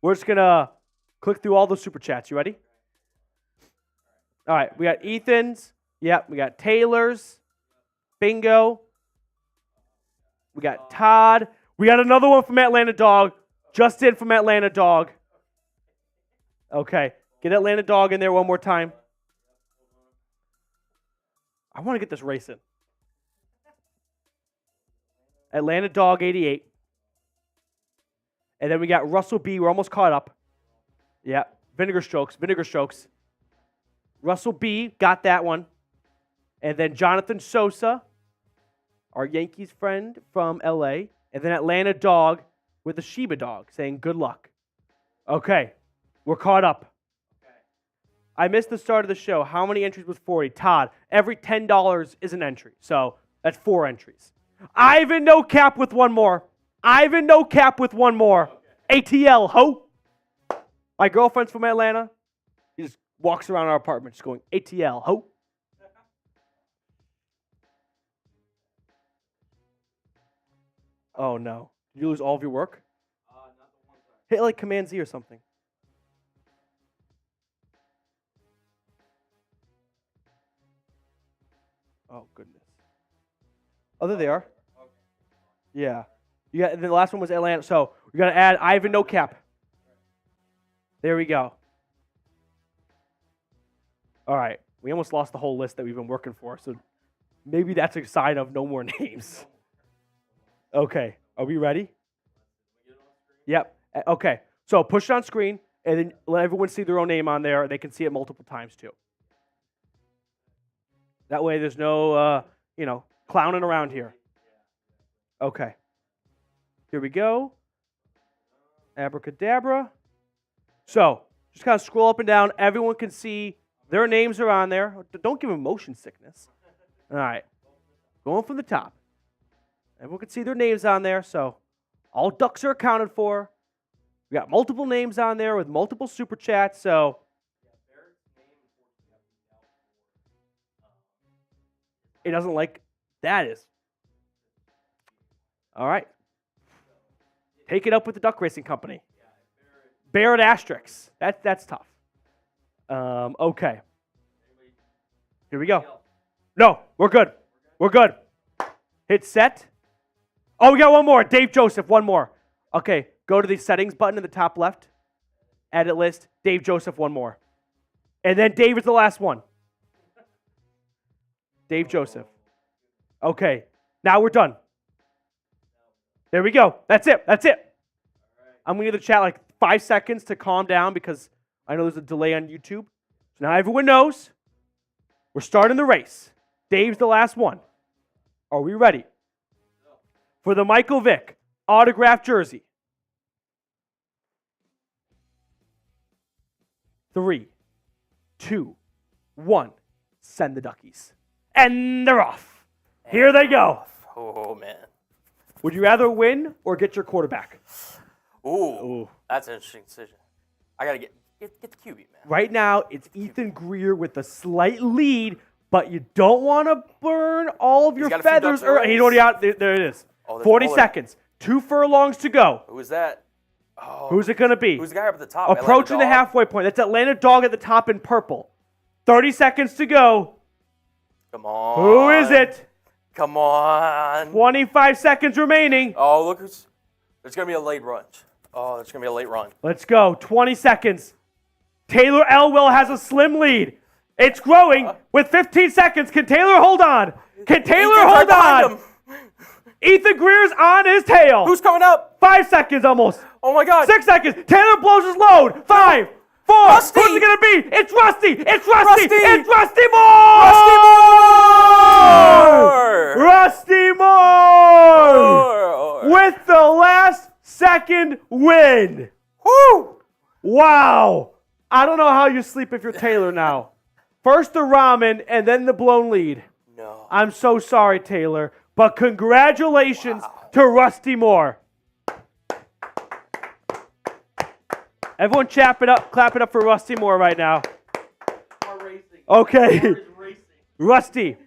We're just going to click through all the super chats. You ready? All right. We got Ethan's. Yep. We got Taylor's. Bingo. We got Todd. We got another one from Atlanta Dog. Just in from Atlanta Dog. Okay. Get Atlanta Dog in there one more time. I want to get this race in. Atlanta Dog 88. And then we got Russell B. We're almost caught up. Yeah. Vinegar Strokes. Russell B. got that one. And then Jonathan Sosa, our Yankees friend from LA. And then Atlanta Dog with a Shiba dog saying good luck. Okay. We're caught up. I missed the start of the show. How many entries was 40? Todd, every $10 is an entry. So that's 4 entries. Ivan No Cap with one more. ATL, ho. My girlfriend's from Atlanta. She just walks around our apartment just going, ATL, ho. Oh, no. Did you lose all of your work? Not the one time. Hit like Command Z or something. Oh, goodness. Oh, there they are. Yeah. You got, and then the last one was Atlanta. So we got to add Ivan No Cap. There we go. All right. We almost lost the whole list that we've been working for, so maybe that's a sign of no more names. Okay, are we ready? Yep. Okay, so push it on screen, and then let everyone see their own name on there. They can see it multiple times, too. That way there's no, clowning around here. Okay. Here we go. Abracadabra. So, just kind of scroll up and down. Everyone can see their names are on there. Don't give them motion sickness. All right. Going from the top. Everyone can see their names on there, so all ducks are accounted for. We got multiple names on there with multiple super chats, so it doesn't like that is. All right. Take it up with the duck racing company. Barrett Asterix. That's tough. Okay. Here we go. No, we're good. We're good. Hit set. Oh, we got one more. Dave Joseph, one more. Okay, go to the settings button in the top left. Edit list. Dave Joseph, one more. And then Dave is the last one. Dave Joseph. Okay, now we're done. There we go. That's it. That's it. I'm going to give the chat like 5 seconds to calm down because I know there's a delay on YouTube. So now everyone knows we're starting the race. Dave's the last one. Are we ready? For the Michael Vick autographed jersey. 3, 2, 1. Send the duckies. And they're off. Here they go. Oh, man. Would you rather win or get your quarterback? Ooh. That's an interesting decision. I got to get the QB, man. Right now, it's Ethan Greer with a slight lead, but you don't want to burn all of your feathers. There it is. 40 seconds. 2 furlongs to go. Who is that? Oh. Who's it going to be? Who's the guy up at the top? Approaching the halfway point. That's Atlanta Dog at the top in purple. 30 seconds to go. Come on. Who is it? Come on. 25 seconds remaining. Oh, look who's... There's going to be a late run. Oh, there's going to be a late run. Let's go. 20 seconds. Taylor Elwell has a slim lead. It's growing with 15 seconds. Can Taylor hold on? Can Taylor hold on? Ethan Greer's on his tail. Who's coming up? 5 seconds almost. Oh, my God. 6 seconds. Taylor blows his load. 5, 4. Rusty. Who's it going to be? It's Rusty. It's Rusty. Rusty. It's Rusty Moore. Rusty Moore. Rusty Moore. With the last second win. Woo. Wow. I don't know how you sleep if you're Taylor now. First the ramen and then the blown lead. No. I'm so sorry, Taylor. But congratulations to Rusty Moore. Everyone clap it up for Rusty Moore right now. Okay. Rusty,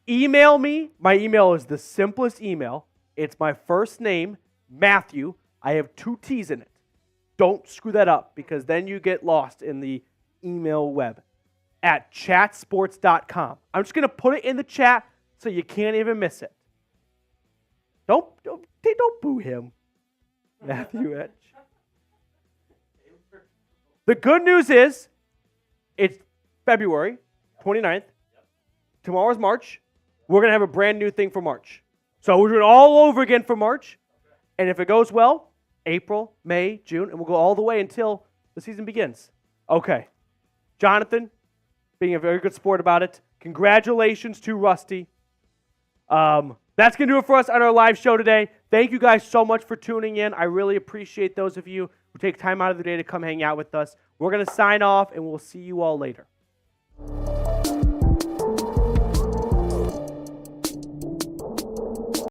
email me. My email is the simplest email. It's my first name, Matthew. I have 2 T's in it. Don't screw that up because then you get lost in the email web at chatsports.com. I'm just going to put it in the chat so you can't even miss it. Don't boo him, Matthew Etch. The good news is it's February 29th. Tomorrow's March. We're going to have a brand new thing for March. So we're doing it all over again for March. And if it goes well, April, May, June, and we'll go all the way until the season begins. Okay. Jonathan, being a very good sport about it. Congratulations to Rusty. That's going to do it for us on our live show today. Thank you guys so much for tuning in. I really appreciate those of you who take time out of the day to come hang out with us. We're going to sign off, and we'll see you all later.